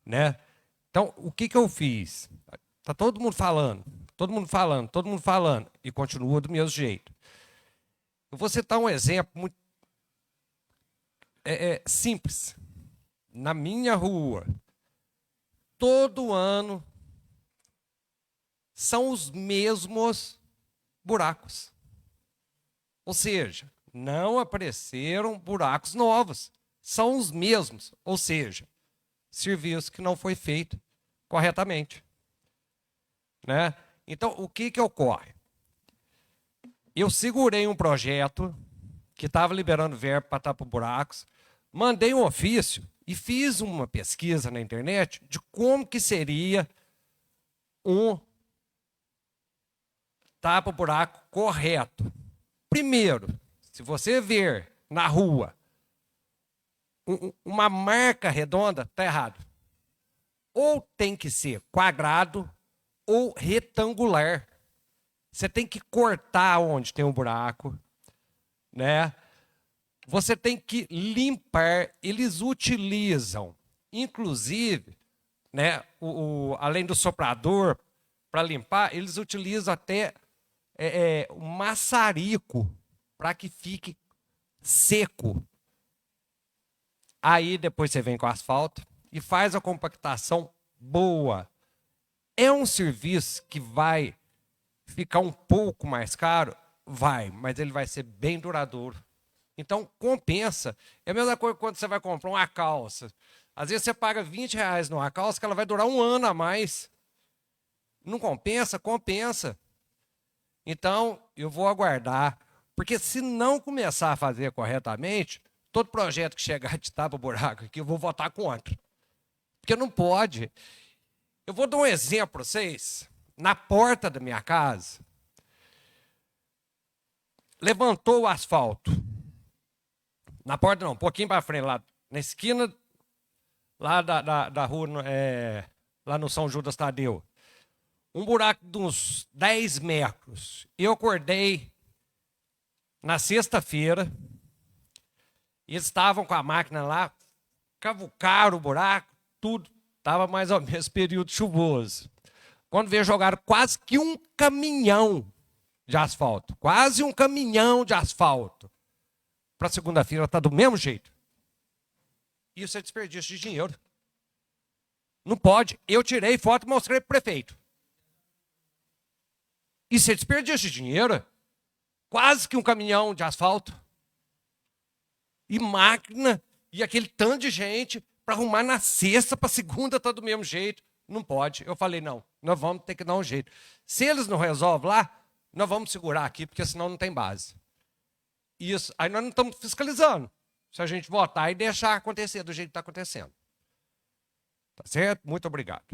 né? Então, o que eu fiz? Está todo mundo falando, e continua do mesmo jeito. Eu vou citar um exemplo muito simples. Na minha rua, todo ano são os mesmos buracos. Ou seja, não apareceram buracos novos. São os mesmos. Ou seja, serviço que não foi feito corretamente. Né? Então, o que ocorre? Eu segurei um projeto que estava liberando verba para tapar buracos, mandei um ofício e fiz uma pesquisa na internet de como que seria um tapa-buraco correto. Primeiro, se você ver na rua uma marca redonda, está errado. Ou tem que ser quadrado ou retangular. Você tem que cortar onde tem um buraco, né? Você tem que limpar. Eles utilizam, inclusive, né, além do soprador para limpar, eles utilizam até o maçarico para que fique seco. Aí depois você vem com asfalto e faz a compactação boa. É um serviço que vai ficar um pouco mais caro? Vai, mas ele vai ser bem duradouro. Então, compensa. É a mesma coisa quando você vai comprar uma calça. Às vezes você paga R$20 numa calça que ela vai durar um ano a mais. Não compensa? Compensa. Então, eu vou aguardar. Porque se não começar a fazer corretamente, todo projeto que chegar de tapa-buraco aqui, eu vou votar contra. Porque não pode. Eu vou dar um exemplo para vocês. Na porta da minha casa, levantou o asfalto. Na porta não, um pouquinho para frente, lá na esquina lá da rua, lá no São Judas Tadeu. Um buraco de uns 10 metros. Eu acordei na sexta-feira, eles estavam com a máquina lá, cavucaram o buraco, tudo. Estava mais ou menos período chuvoso. Quando veio, jogaram quase que um caminhão de asfalto. Quase um caminhão de asfalto. Para segunda-feira está do mesmo jeito. Isso é desperdício de dinheiro. Não pode. Eu tirei foto e mostrei para o prefeito. Isso é desperdício de dinheiro. Quase que um caminhão de asfalto. E máquina, e aquele tanto de gente para arrumar na sexta, para segunda está do mesmo jeito. Não pode. Eu falei, não, nós vamos ter que dar um jeito. Se eles não resolvem lá, nós vamos segurar aqui, porque senão não tem base. Isso. Aí nós não estamos fiscalizando. Se a gente votar e deixar acontecer do jeito que está acontecendo. Tá certo? Muito obrigado.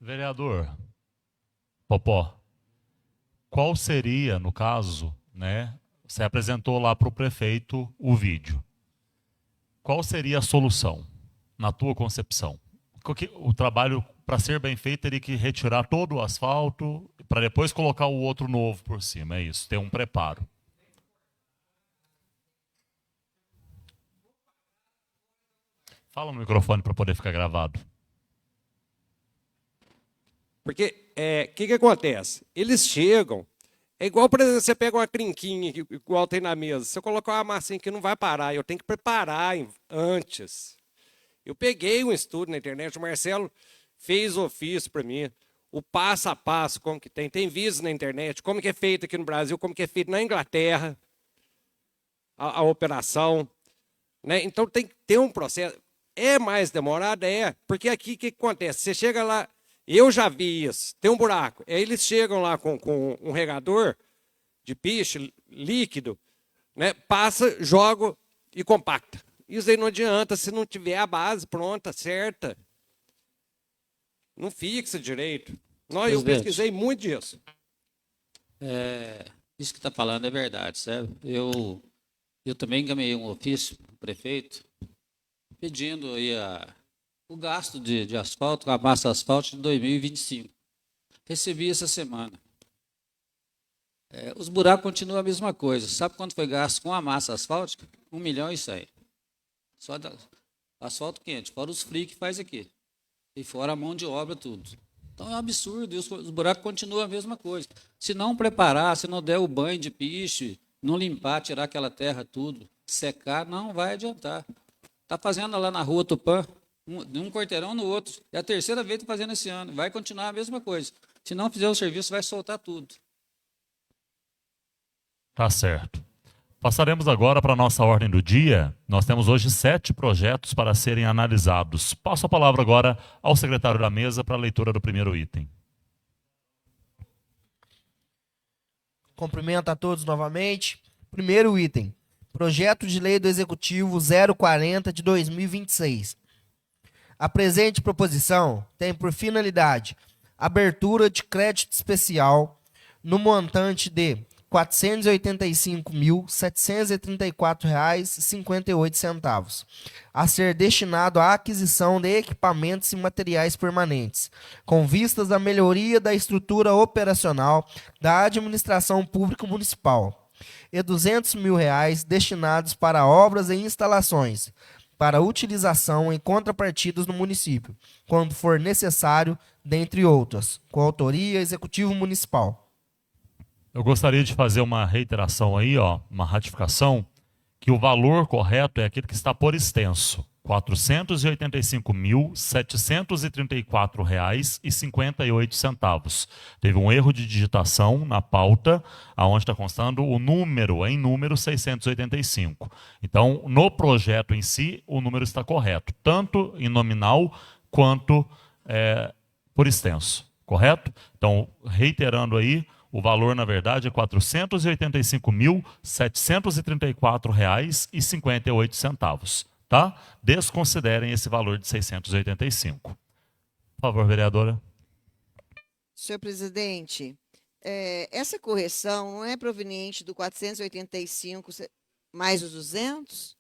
Vereador Popó, qual seria, no caso, né? Você apresentou lá para o prefeito o vídeo. Qual seria a solução, na tua concepção? O trabalho, para ser bem feito, teria que retirar todo o asfalto para depois colocar o outro novo por cima, é isso, ter um preparo. Fala no microfone para poder ficar gravado. Porque o que acontece? Eles chegam, é igual, por exemplo, você pega uma trinquinha, igual tem na mesa, se eu colocar uma massinha que não vai parar, eu tenho que preparar antes. Eu peguei um estudo na internet, o Marcelo fez ofício para mim, o passo a passo, como que tem vídeos na internet, como que é feito aqui no Brasil, como que é feito na Inglaterra, a operação. Né? Então tem que ter um processo. É mais demorado? É, porque aqui o que acontece? Você chega lá, eu já vi isso, tem um buraco, aí eles chegam lá com um regador de piche líquido, né? Passa, joga e compacta. Isso aí não adianta se não tiver a base pronta, certa. Não fixa direito. Eu pesquisei muito disso. Isso que está falando é verdade, sabe? Eu também encaminhei um ofício para o prefeito pedindo aí o gasto de asfalto, com a massa asfalto de 2025. Recebi essa semana. Os buracos continuam a mesma coisa. Sabe quanto foi gasto com a massa asfáltica? 1.100.000. Só asfalto quente, fora os free que faz aqui. E fora a mão de obra, tudo. Então é um absurdo, e os buracos continuam a mesma coisa. Se não preparar, se não der o banho de piche, não limpar, tirar aquela terra tudo, secar, não vai adiantar. Está fazendo lá na rua Tupã, de um quarteirão no outro. É a terceira vez que está fazendo esse ano. Vai continuar a mesma coisa. Se não fizer o serviço, vai soltar tudo. Tá certo. Passaremos agora para a nossa ordem do dia. Nós temos hoje 7 projetos para serem analisados. Passo a palavra agora ao secretário da mesa para a leitura do primeiro item. Cumprimento a todos novamente. Primeiro item. Projeto de Lei do Executivo 040 de 2026. A presente proposição tem por finalidade abertura de crédito especial no montante de R$ 485.734,58, a ser destinado à aquisição de equipamentos e materiais permanentes, com vistas à melhoria da estrutura operacional da administração pública municipal, e R$ 200.000 destinados para obras e instalações, para utilização em contrapartidas no município, quando for necessário, dentre outras, com autoria Executivo Municipal. Eu gostaria de fazer uma reiteração aí, ó, uma ratificação, que o valor correto é aquele que está por extenso. R$ 485.734,58. Teve um erro de digitação na pauta, aonde está constando o número, em número 685. Então, no projeto em si, o número está correto, tanto em nominal quanto por extenso, correto? Então, reiterando aí, o valor, na verdade, é R$ 485.734,58. Tá? Desconsiderem esse valor de 685. Por favor, vereadora. Senhor presidente, essa correção não é proveniente do 485 mais os 200?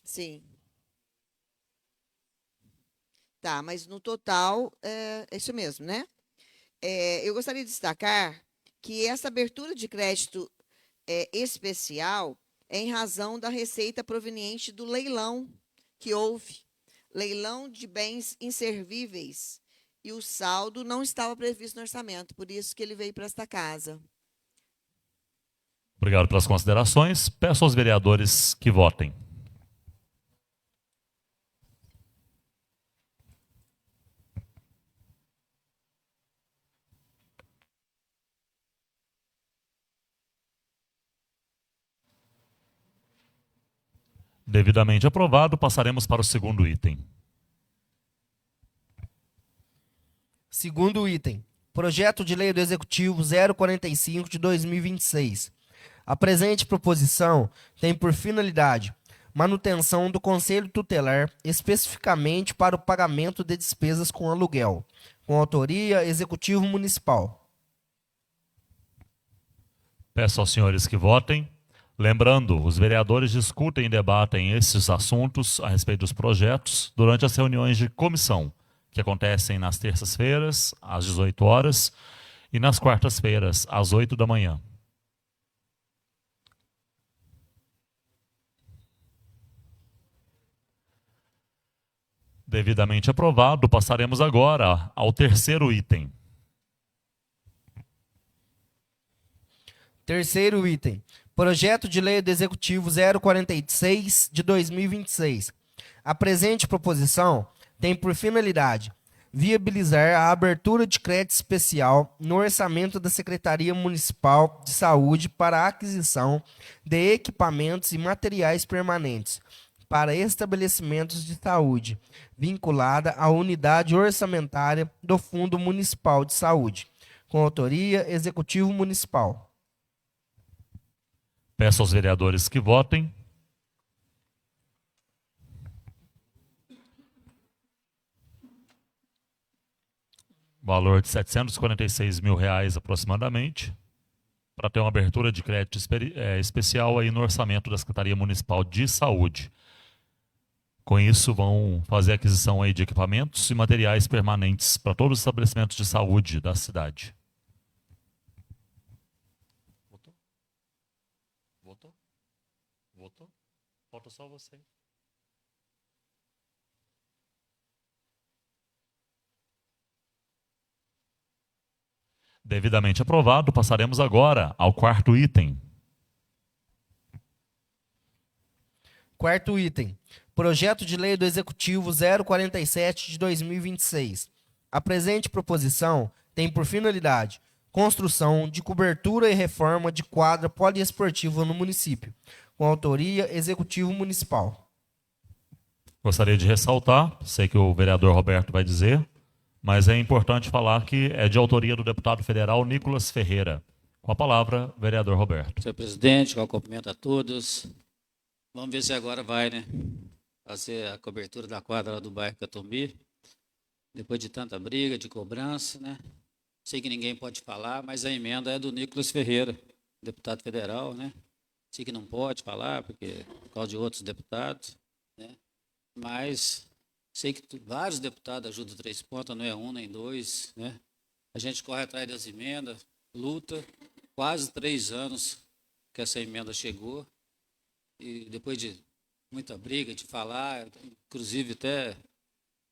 Sim. Tá, mas no total é isso mesmo, né? Eu gostaria de destacar que essa abertura de crédito especial é em razão da receita proveniente do leilão que houve, leilão de bens inservíveis, e o saldo não estava previsto no orçamento, por isso que ele veio para esta casa. Obrigado pelas considerações. Peço aos vereadores que votem. Devidamente aprovado, passaremos para o segundo item. Segundo item, projeto de lei do Executivo 045 de 2026. A presente proposição tem por finalidade manutenção do Conselho Tutelar, especificamente para o pagamento de despesas com aluguel, com autoria Executivo Municipal. Peço aos senhores que votem. Lembrando, os vereadores discutem e debatem esses assuntos a respeito dos projetos durante as reuniões de comissão, que acontecem nas terças-feiras, às 18 horas, e nas quartas-feiras, às 8 da manhã. Devidamente aprovado, passaremos agora ao terceiro item. Terceiro item, projeto de lei do Executivo 046 de 2026. A presente proposição tem por finalidade viabilizar a abertura de crédito especial no orçamento da Secretaria Municipal de Saúde para a aquisição de equipamentos e materiais permanentes para estabelecimentos de saúde, vinculada à unidade orçamentária do Fundo Municipal de Saúde, com autoria Executivo Municipal. Peço aos vereadores que votem. Valor de R$ 746 mil aproximadamente, para ter uma abertura de crédito especial aí no orçamento da Secretaria Municipal de Saúde. Com isso, vão fazer aquisição aí de equipamentos e materiais permanentes para todos os estabelecimentos de saúde da cidade. Votou? Votou? Votou? Falta só você. Devidamente aprovado, passaremos agora ao quarto item. Quarto item, projeto de lei do Executivo 047 de 2026. A presente proposição tem por finalidade construção de cobertura e reforma de quadra poliesportiva no município, com autoria Executivo Municipal. Gostaria de ressaltar, sei que o vereador Roberto vai dizer, mas é importante falar que é de autoria do deputado federal Nicolas Ferreira. Com a palavra, vereador Roberto. Senhor presidente, com o cumprimento a todos. Vamos ver se agora vai, né? Fazer a cobertura da quadra lá do bairro Catumbi. Depois de tanta briga, de cobrança, né? Sei que ninguém pode falar, mas a emenda é do Nicolas Ferreira, deputado federal, né? Sei que não pode falar, porque por causa de outros deputados, né? Mas sei que vários deputados ajudam 3 pontos, não é um nem dois, né? A gente corre atrás das emendas, luta, quase 3 anos que essa emenda chegou. e depois de muita briga, de falar, inclusive até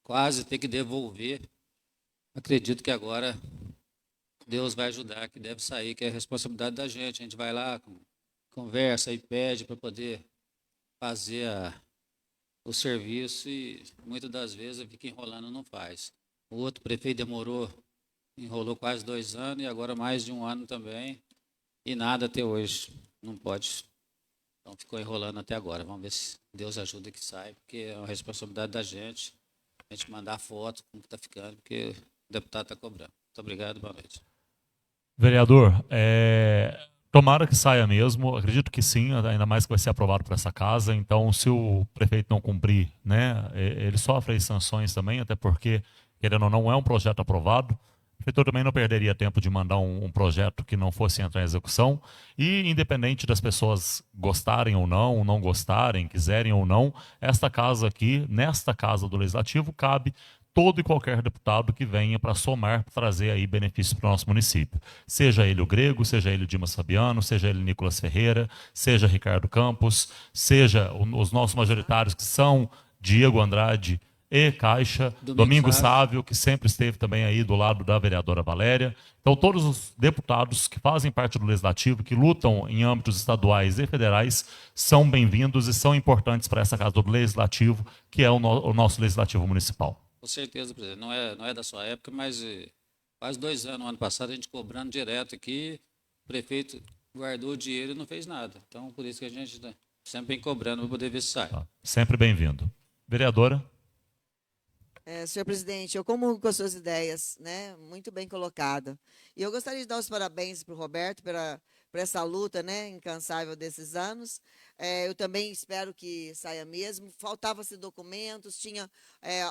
quase ter que devolver, acredito que agora Deus vai ajudar, que deve sair, que é a responsabilidade da gente. A gente vai lá, conversa e pede para poder fazer o serviço e muitas das vezes fica enrolando, não faz. O outro prefeito enrolou quase 2 anos e agora mais de 1 ano também e nada até hoje. Não pode. Então ficou enrolando até agora. Vamos ver se Deus ajuda que sai, porque é uma responsabilidade da gente. A gente mandar foto como que está ficando, porque o deputado está cobrando. Muito obrigado, boa noite. Vereador, tomara que saia mesmo, acredito que sim, ainda mais que vai ser aprovado por essa casa, então se o prefeito não cumprir, né, ele sofre as sanções também, até porque, querendo ou não, é um projeto aprovado. O prefeitura também não perderia tempo de mandar um projeto que não fosse entrar em execução, e independente das pessoas gostarem ou não gostarem, quiserem ou não, esta casa aqui, nesta casa do Legislativo, cabe todo e qualquer deputado que venha para somar, para trazer aí benefícios para o nosso município. Seja ele o Grego, seja ele o Dimas Fabiano, seja ele Nicolas Ferreira, seja Ricardo Campos, seja os nossos majoritários que são Diego Andrade e Caixa, Domingos Sávio, que sempre esteve também aí do lado da vereadora Valéria. Então, todos os deputados que fazem parte do Legislativo, que lutam em âmbitos estaduais e federais, são bem-vindos e são importantes para essa casa do Legislativo, que é o nosso Legislativo Municipal. Com certeza, presidente. Não é da sua época, mas quase 2 anos, no ano passado, a gente cobrando direto aqui, o prefeito guardou o dinheiro e não fez nada. Então, por isso que a gente está sempre vem cobrando para poder ver se sai. Sempre bem-vindo. Vereadora? Senhor presidente, eu comungo com as suas ideias, né? Muito bem colocada. E eu gostaria de dar os parabéns para o Roberto por essa luta, né, incansável desses anos. Eu também espero que saia mesmo. Faltavam-se documentos, tinha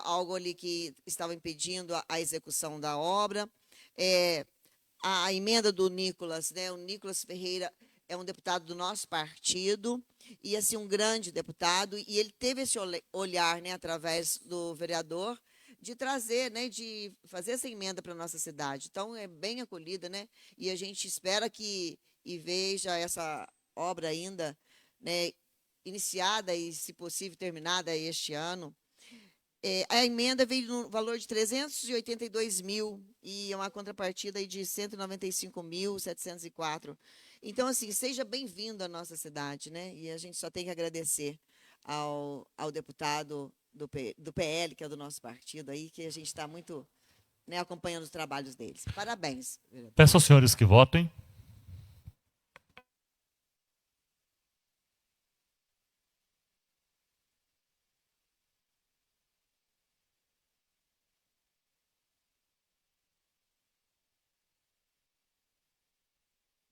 algo ali que estava impedindo a execução da obra. A emenda do Nicolas, né? O Nicolas Ferreira é um deputado do nosso partido e assim um grande deputado, e ele teve esse olhar, né, através do vereador, de trazer, né, de fazer essa emenda para a nossa cidade. Então é bem acolhida, né? E a gente espera que veja essa obra ainda, né, iniciada e, se possível, terminada este ano. A emenda veio no valor de 382 mil e uma contrapartida aí de 195.704. Então, assim, seja bem-vindo à nossa cidade, né? E a gente só tem que agradecer ao deputado do PL, que é do nosso partido aí, que a gente está muito, né, acompanhando os trabalhos deles. Parabéns. Peço aos senhores que votem.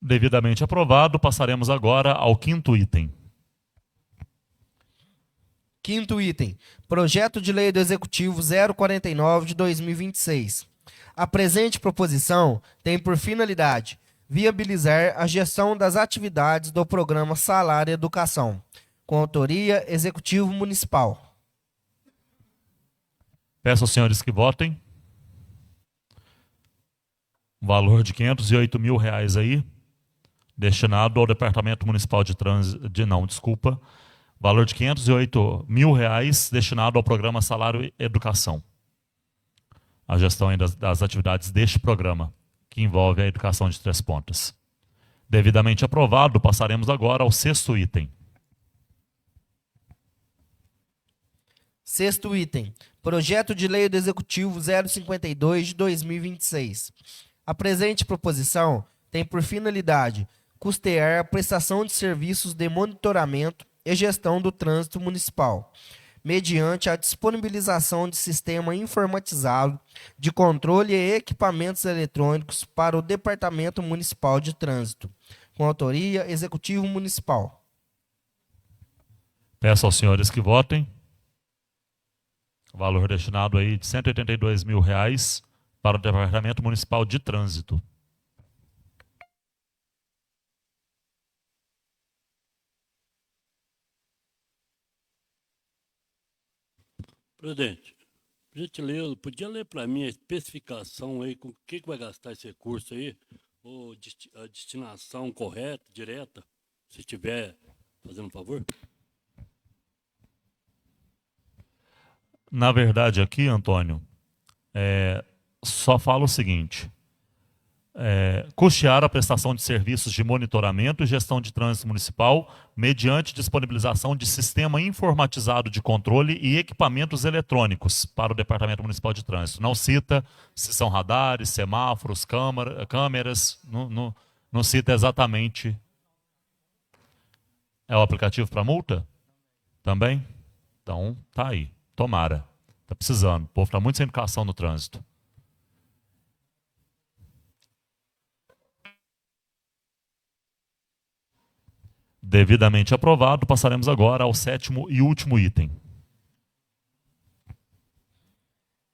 Devidamente aprovado, passaremos agora ao 5º item. 5º item. Projeto de Lei do Executivo 049 de 2026. A presente proposição tem por finalidade viabilizar a gestão das atividades do Programa Salário e Educação, com autoria Executivo Municipal. Peço aos senhores que votem. Valor de R$508 mil aí, destinado ao Departamento Municipal de Trânsito, valor de R$508 mil destinado ao Programa Salário e Educação. A gestão aí das atividades deste programa, que envolve a educação de 3 pontas. Devidamente aprovado, passaremos agora ao 6º item. 6º item. Projeto de Lei do Executivo 052 de 2026. A presente proposição tem por finalidade custear a prestação de serviços de monitoramento e gestão do trânsito municipal, mediante a disponibilização de sistema informatizado de controle e equipamentos eletrônicos para o Departamento Municipal de Trânsito, com autoria Executivo Municipal. Peço aos senhores que votem. Valor destinado aí de R$182 mil para o Departamento Municipal de Trânsito. Presidente, por gentileza, podia ler para mim a especificação aí, com o que vai gastar esse recurso aí, ou a destinação correta, direta, se estiver fazendo um favor? Na verdade, aqui, Antônio, só fala o seguinte: custear a prestação de serviços de monitoramento e gestão de trânsito municipal mediante disponibilização de sistema informatizado de controle e equipamentos eletrônicos para o Departamento Municipal de Trânsito. Não cita se são radares, semáforos, câmeras, não cita exatamente. É o aplicativo para multa? Também? Então, tá aí. Tomara. Tá precisando. O povo está muito sem educação no trânsito. Devidamente aprovado, passaremos agora ao 7º e último item.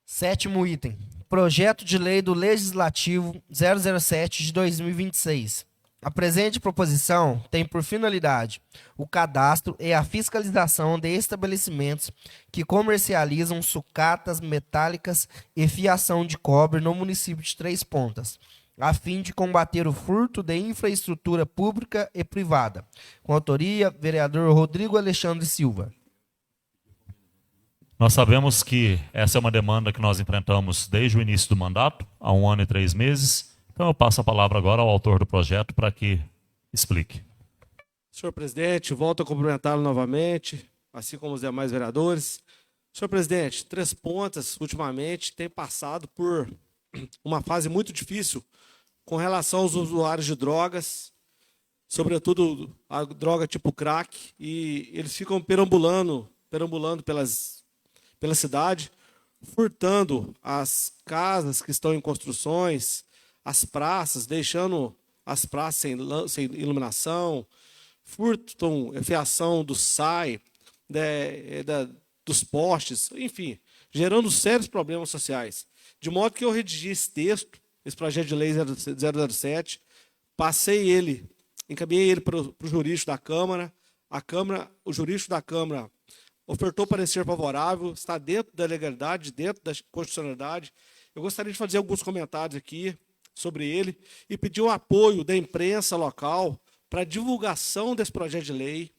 7º item. Projeto de Lei do Legislativo 007 de 2026. A presente proposição tem por finalidade o cadastro e a fiscalização de estabelecimentos que comercializam sucatas metálicas e fiação de cobre no município de Três Pontas, a fim de combater o furto de infraestrutura pública e privada. Com autoria, vereador Rodrigo Alexandre Silva. Nós sabemos que essa é uma demanda que nós enfrentamos desde o início do mandato, há 1 ano e 3 meses. Então eu passo a palavra agora ao autor do projeto para que explique. Senhor presidente, volto a cumprimentá-lo novamente, assim como os demais vereadores. Senhor presidente, Três Pontas, ultimamente, tem passado por uma fase muito difícil com relação aos usuários de drogas, sobretudo a droga tipo crack, e eles ficam perambulando pela cidade, furtando as casas que estão em construções, as praças, deixando as praças sem iluminação, furtam a fiação do SAI, dos postes, enfim, gerando sérios problemas sociais. De modo que eu redigi esse texto, esse projeto de lei 007, encaminhei ele para o jurídico da Câmara. O jurídico da Câmara ofertou parecer favorável, está dentro da legalidade, dentro da constitucionalidade. Eu gostaria de fazer alguns comentários aqui sobre ele e pedir o apoio da imprensa local para a divulgação desse projeto de lei.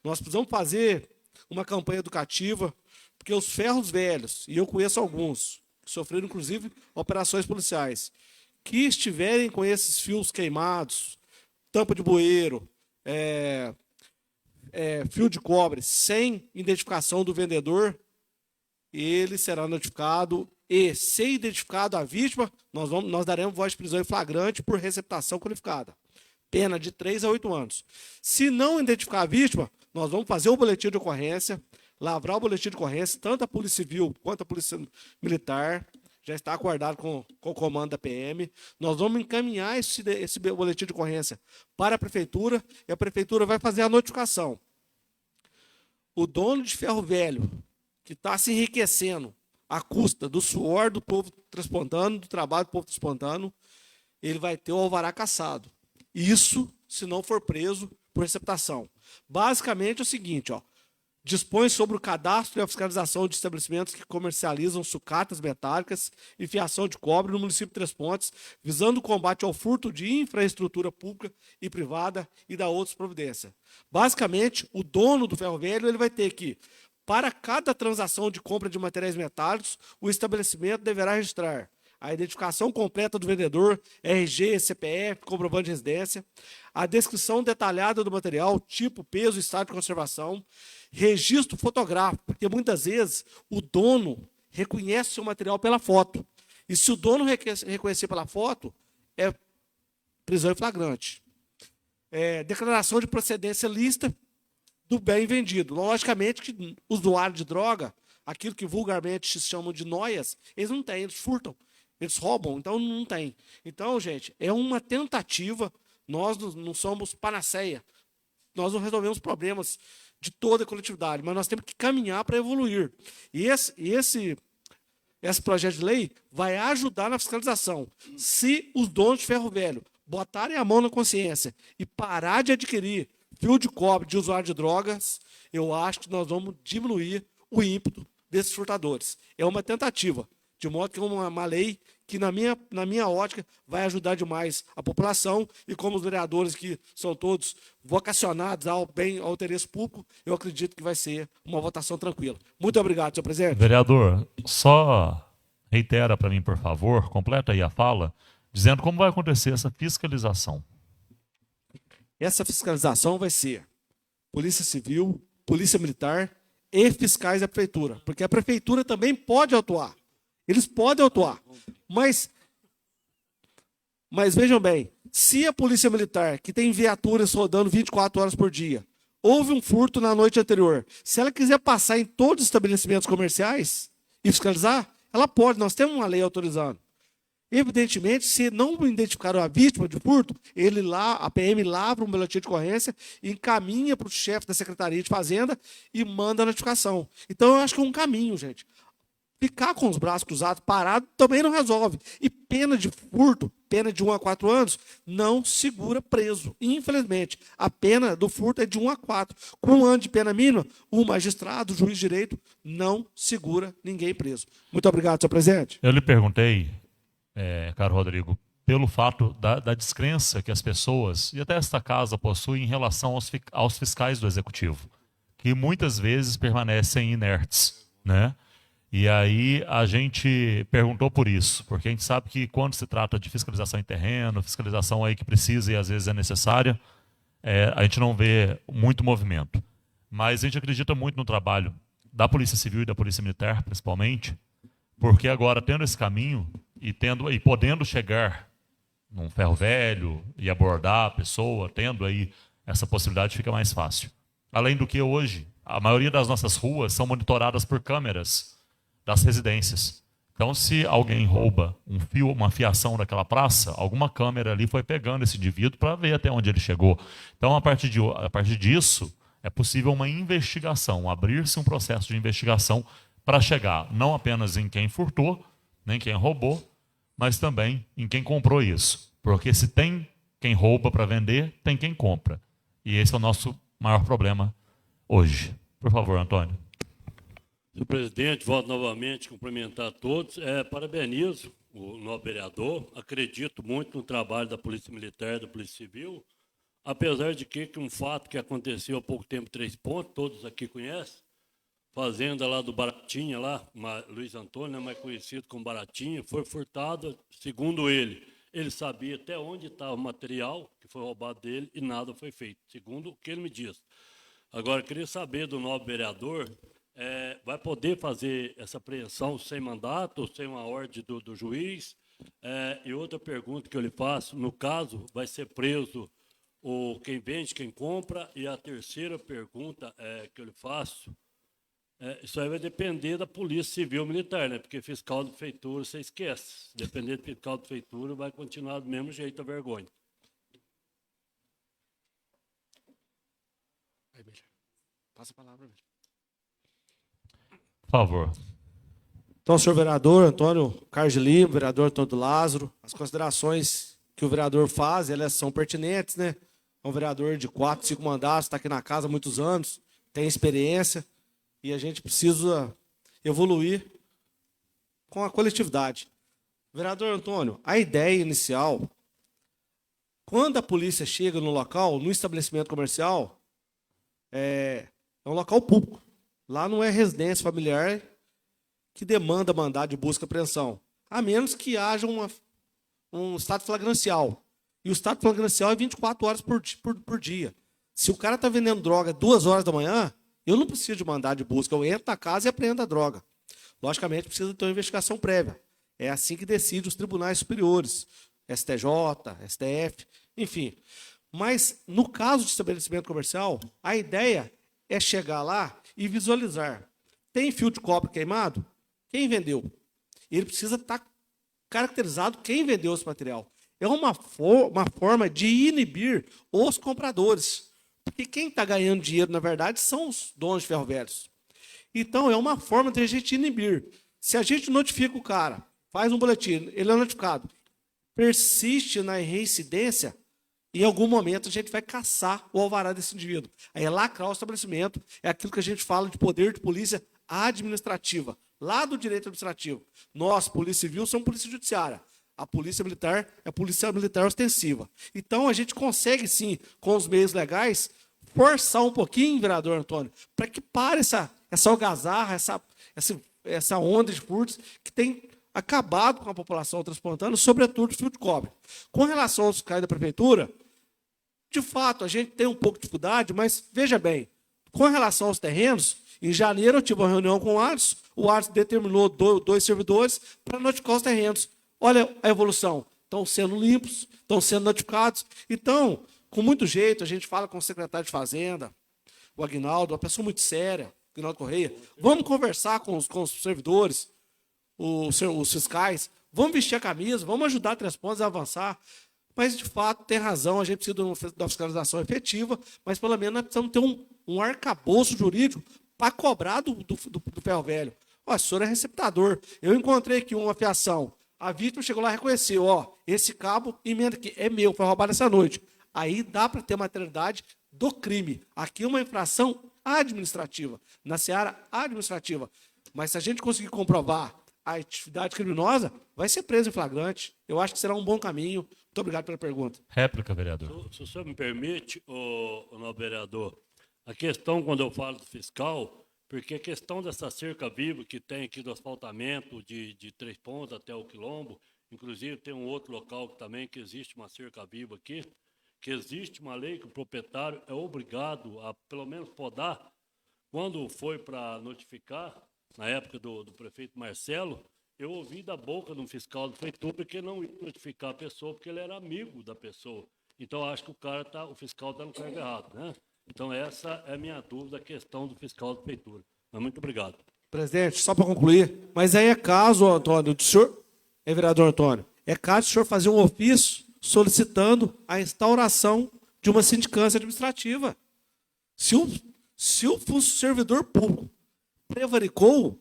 Nós precisamos fazer uma campanha educativa, porque os ferros velhos, e eu conheço alguns, que sofreram inclusive operações policiais, que estiverem com esses fios queimados, tampa de bueiro, fio de cobre, sem identificação do vendedor, ele será notificado e, se identificado a vítima, nós daremos voz de prisão em flagrante por receptação qualificada. Pena de 3 a 8 anos. Se não identificar a vítima, nós vamos fazer o boletim de ocorrência, lavrar o boletim de ocorrência, tanto a Polícia Civil quanto a Polícia Militar, já está acordado com o comando da PM. Nós vamos encaminhar esse boletim de ocorrência para a Prefeitura e a Prefeitura vai fazer a notificação. O dono de ferro velho, que está se enriquecendo à custa do suor do povo transpontano, do trabalho do povo transpontano, ele vai ter o alvará cassado. Isso se não for preso por receptação. Basicamente é o seguinte, dispõe sobre o cadastro e a fiscalização de estabelecimentos que comercializam sucatas metálicas e fiação de cobre no município de Três Pontas, visando o combate ao furto de infraestrutura pública e privada e da outras providências. Basicamente, o dono do ferro velho ele vai ter que, para cada transação de compra de materiais metálicos, o estabelecimento deverá registrar a identificação completa do vendedor, RG, CPF, comprovante de residência, a descrição detalhada do material, tipo, peso, estado de conservação, registro fotográfico, porque muitas vezes o dono reconhece o seu material pela foto. E se o dono reconhecer pela foto, é prisão em flagrante. Declaração de procedência lícita do bem vendido. Logicamente que o usuário de droga, aquilo que vulgarmente se chamam de noias, eles não têm, eles furtam. Eles roubam, então não tem. Então, gente, é uma tentativa. Nós não somos panaceia. Nós não resolvemos problemas de toda a coletividade, mas nós temos que caminhar para evoluir. E esse projeto de lei vai ajudar na fiscalização. Se os donos de ferro velho botarem a mão na consciência e parar de adquirir fio de cobre de usuário de drogas, eu acho que nós vamos diminuir o ímpeto desses furtadores. É uma tentativa. De modo que é uma lei que, na minha ótica, vai ajudar demais a população. E como os vereadores que são todos vocacionados ao bem, ao interesse público, eu acredito que vai ser uma votação tranquila. Muito obrigado, senhor presidente. Vereador, só reitera para mim, por favor, completa aí a fala, dizendo como vai acontecer essa fiscalização. Essa fiscalização vai ser Polícia Civil, Polícia Militar e fiscais da Prefeitura. Porque a Prefeitura também pode atuar. Eles podem atuar. Mas vejam bem, se a Polícia Militar, que tem viaturas rodando 24 horas por dia, houve um furto na noite anterior, se ela quiser passar em todos os estabelecimentos comerciais e fiscalizar, ela pode. Nós temos uma lei autorizando. Evidentemente, se não identificaram a vítima de furto, a PM lavra um boletim de ocorrência, encaminha para o chefe da Secretaria de Fazenda e manda a notificação. Então, eu acho que é um caminho, gente. Ficar com os braços cruzados, parado, também não resolve. E pena de furto, pena de 1 a 4 anos, não segura preso. Infelizmente, a pena do furto é de 1 a 4. Com 1 ano de pena mínima, o magistrado, o juiz de direito, não segura ninguém preso. Muito obrigado, senhor presidente. Eu lhe perguntei, caro Rodrigo, pelo fato da descrença que as pessoas, e até esta casa, possuem em relação aos fiscais do Executivo, que muitas vezes permanecem inertes, né? E aí a gente perguntou por isso, porque a gente sabe que quando se trata de fiscalização em terreno, fiscalização aí que precisa e às vezes é necessária, a gente não vê muito movimento. Mas a gente acredita muito no trabalho da Polícia Civil e da Polícia Militar, principalmente, porque agora, tendo esse caminho e podendo chegar num ferro velho e abordar a pessoa, tendo aí essa possibilidade, fica mais fácil. Além do que hoje, a maioria das nossas ruas são monitoradas por câmeras das residências. Então, se alguém rouba uma fiação daquela praça, alguma câmera ali foi pegando esse indivíduo para ver até onde ele chegou. Então, a partir disso, é possível uma investigação, abrir-se um processo de investigação para chegar não apenas em quem furtou, nem quem roubou, mas também em quem comprou isso. Porque se tem quem rouba para vender, tem quem compra. E esse é o nosso maior problema hoje. Por favor, Antônio. Senhor presidente, volto novamente a cumprimentar a todos. Parabenizo o novo vereador. Acredito muito no trabalho da Polícia Militar e da Polícia Civil. Apesar de que um fato que aconteceu há pouco tempo, 3 Pontos, todos aqui conhecem, fazenda lá do Baratinha, lá, Luiz Antônio, mais conhecido como Baratinha, foi furtada, segundo ele. Ele sabia até onde estava o material que foi roubado dele e nada foi feito, segundo o que ele me disse. Agora, queria saber do novo vereador, vai poder fazer essa apreensão sem mandato, sem uma ordem do juiz? E outra pergunta que eu lhe faço, no caso, vai ser preso quem vende, quem compra? E a terceira pergunta que eu lhe faço, isso aí vai depender da Polícia Civil Militar, né? Porque fiscal de prefeitura, você esquece. Dependendo do fiscal de prefeitura, vai continuar do mesmo jeito a vergonha. Passa a palavra, velho. Por favor. Então, senhor vereador Antônio Carlos de Lima, vereador Antônio Lázaro, as considerações que o vereador faz, elas são pertinentes, né? É um vereador de 4, 5 mandatos, está aqui na casa há muitos anos, tem experiência, e a gente precisa evoluir com a coletividade. Vereador Antônio, a ideia inicial, quando a polícia chega no local, no estabelecimento comercial, é um local público. Lá não é residência familiar que demanda mandado de busca e apreensão, a menos que haja um estado flagrancial. E o estado flagrancial é 24 horas por dia. Se o cara está vendendo droga 2 horas da manhã, eu não preciso de mandado de busca. Eu entro na casa e apreendo a droga. Logicamente, precisa ter uma investigação prévia. É assim que decidem os tribunais superiores, STJ, STF, enfim. Mas, no caso de estabelecimento comercial, a ideia é chegar lá e visualizar. Tem fio de cobre queimado? Quem vendeu? Ele precisa estar caracterizado quem vendeu esse material. É uma forma de inibir os compradores. Porque quem está ganhando dinheiro, na verdade, são os donos de ferro velhos. Então, é uma forma de a gente inibir. Se a gente notifica o cara, faz um boletim, ele é notificado, persiste na reincidência, em algum momento a gente vai caçar o alvará desse indivíduo. Aí é lacrar o estabelecimento, é aquilo que a gente fala de poder de polícia administrativa. lá do direito administrativo. Nós, Polícia Civil, somos Polícia Judiciária. A Polícia Militar é a Polícia Militar ostensiva. Então, a gente consegue, sim, com os meios legais, forçar um pouquinho, vereador Antônio, para que pare essa algazarra, essa onda de furtos que tem acabado com a população transplantando, sobretudo o fio de cobre. Com relação aos fiscais da prefeitura, de fato, a gente tem um pouco de dificuldade, mas veja bem, com relação aos terrenos, em janeiro eu tive uma reunião com o Arts determinou dois servidores para notificar os terrenos. Olha a evolução, estão sendo limpos, estão sendo notificados. Então, com muito jeito, a gente fala com o secretário de Fazenda, o Aguinaldo, uma pessoa muito séria, Aguinaldo Correia. Vamos conversar com os servidores, os fiscais, vamos vestir a camisa, vamos ajudar a Três Pontas a avançar. Mas, de fato, tem razão, a gente precisa de uma fiscalização efetiva, mas, pelo menos, nós precisamos ter um arcabouço jurídico para cobrar do ferro velho. Ó, o senhor é receptador. Eu encontrei aqui uma fiação. A vítima chegou lá e reconheceu, ó, esse cabo, emenda aqui, é meu, foi roubado essa noite. Aí dá para ter materialidade do crime. Aqui é uma infração administrativa, na seara administrativa. Mas se a gente conseguir comprovar a atividade criminosa, vai ser preso em flagrante. Eu acho que será um bom caminho. Muito obrigado pela pergunta. Réplica, vereador. Se o senhor me permite, o nobre vereador, a questão, quando eu falo do fiscal, porque a questão dessa cerca viva que tem aqui do asfaltamento de Três Pontas até o Quilombo, inclusive tem um outro local também que existe uma cerca viva aqui, que existe uma lei que o proprietário é obrigado a, pelo menos, podar. Quando foi para notificar, na época do prefeito Marcelo, eu ouvi da boca de um fiscal da prefeitura que não ia notificar a pessoa porque ele era amigo da pessoa. Então, acho que o fiscal está no cargo errado, né? Então, essa é a minha dúvida, a questão do fiscal da prefeitura. Mas muito obrigado. Presidente, só para concluir, mas aí é caso, Antônio, do senhor, vereador Antônio, é caso do senhor fazer um ofício solicitando a instauração de uma sindicância administrativa. Se o servidor público prevaricou,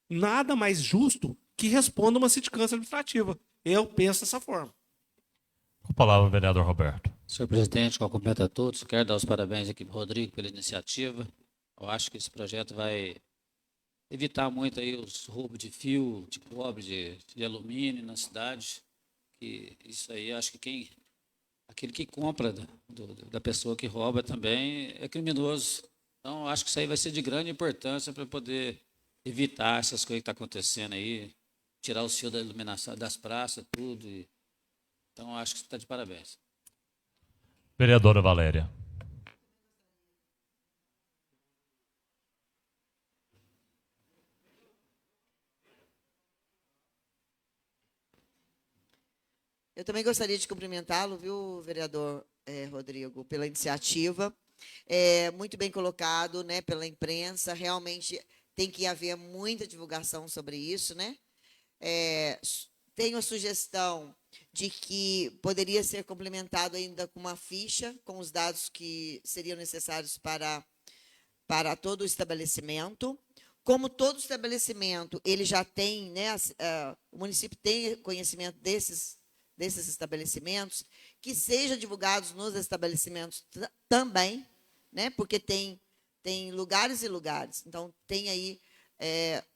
nada mais justo que responda uma sindicância administrativa. Eu penso dessa forma. Com a palavra, vereador Roberto. Senhor presidente, cumprimento a todos. Quero dar os parabéns aqui para o Rodrigo pela iniciativa. Eu acho que esse projeto vai evitar muito aí os roubos de fio, de cobre, de alumínio na cidade. Que isso aí, acho que aquele que compra da pessoa que rouba também é criminoso. Então, acho que isso aí vai ser de grande importância para poder evitar essas coisas que estão acontecendo aí, tirar os fios da iluminação das praças, tudo. Então, acho que você está de parabéns. Vereadora Valéria. Eu também gostaria de cumprimentá-lo, viu, vereador Rodrigo, pela iniciativa. Muito bem colocado, né, pela imprensa. Realmente tem que haver muita divulgação sobre isso, né? Tenho a sugestão de que poderia ser complementado ainda com uma ficha com os dados que seriam necessários para todo o estabelecimento. Como todo estabelecimento, ele já tem, né, o município tem conhecimento desses estabelecimentos, que sejam divulgados nos estabelecimentos também, né, porque tem lugares e lugares. Então, tem aí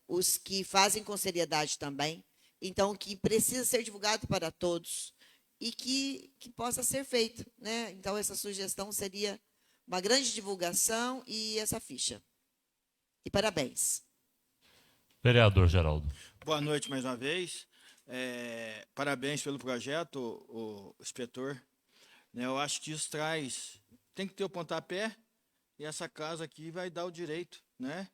os que fazem com seriedade também. Então, que precisa ser divulgado para todos e que possa ser feito, né? Então, essa sugestão seria uma grande divulgação e essa ficha. E parabéns. Vereador Geraldo. Boa noite mais uma vez. Parabéns pelo projeto, o inspetor. Eu acho que isso tem que ter o pontapé e essa casa aqui vai dar o direito, né?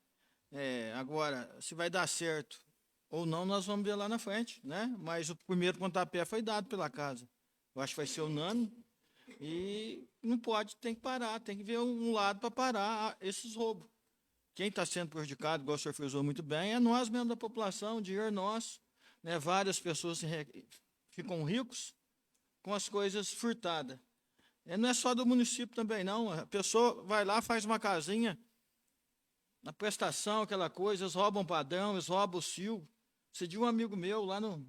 Agora, se vai dar certo ou não, nós vamos ver lá na frente, né? Mas o primeiro pontapé foi dado pela casa. Eu acho que vai ser unânime e não pode, tem que parar, tem que ver um lado para parar esses roubos. Quem está sendo prejudicado, igual o senhor frisou muito bem, é nós mesmo da população, dinheiro nosso, né? Várias pessoas ficam ricos com as coisas furtadas. Não é só do município também, não. A pessoa vai lá, faz uma casinha, na prestação, aquela coisa, eles roubam padrão, eles roubam o fio. Você viu um amigo meu lá no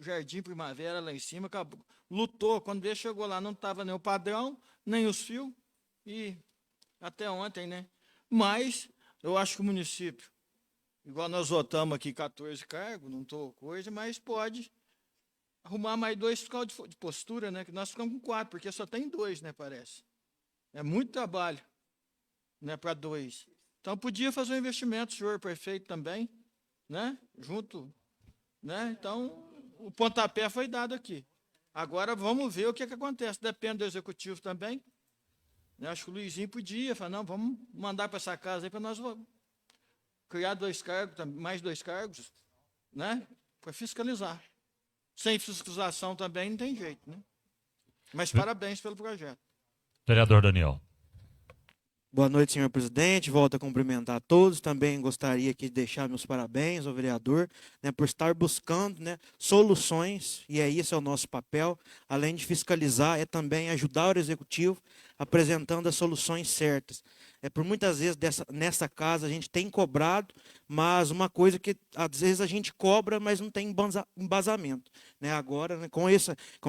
Jardim Primavera, lá em cima, lutou. Quando ele chegou lá, não estava nem o padrão, nem os fios, e até ontem, né? Mas eu acho que o município, igual nós votamos aqui 14 cargos, não estou coisa, mas pode arrumar mais 2 fiscal de postura, né? Que nós ficamos com 4, porque só tem 2, né, parece. É muito trabalho, né, para 2. Então, podia fazer um investimento, senhor prefeito, também, né, junto, né? Então, o pontapé foi dado aqui. Agora, vamos ver o que acontece. Depende do executivo também. Né? Acho que o Luizinho podia falar, não, vamos mandar para essa casa aí para nós criar 2 cargos, mais 2 cargos, né, para fiscalizar. Sem fiscalização também não tem jeito, né? Mas parabéns pelo projeto. Vereador Daniel. Boa noite, senhor presidente. Volto a cumprimentar a todos. Também gostaria aqui de deixar meus parabéns ao vereador, né, por estar buscando, né, soluções, e esse é o nosso papel. Além de fiscalizar, é também ajudar o executivo apresentando as soluções certas. Por muitas vezes nessa casa a gente tem cobrado, mas uma coisa que às vezes a gente cobra, mas não tem embasamento. Né? Agora, né, com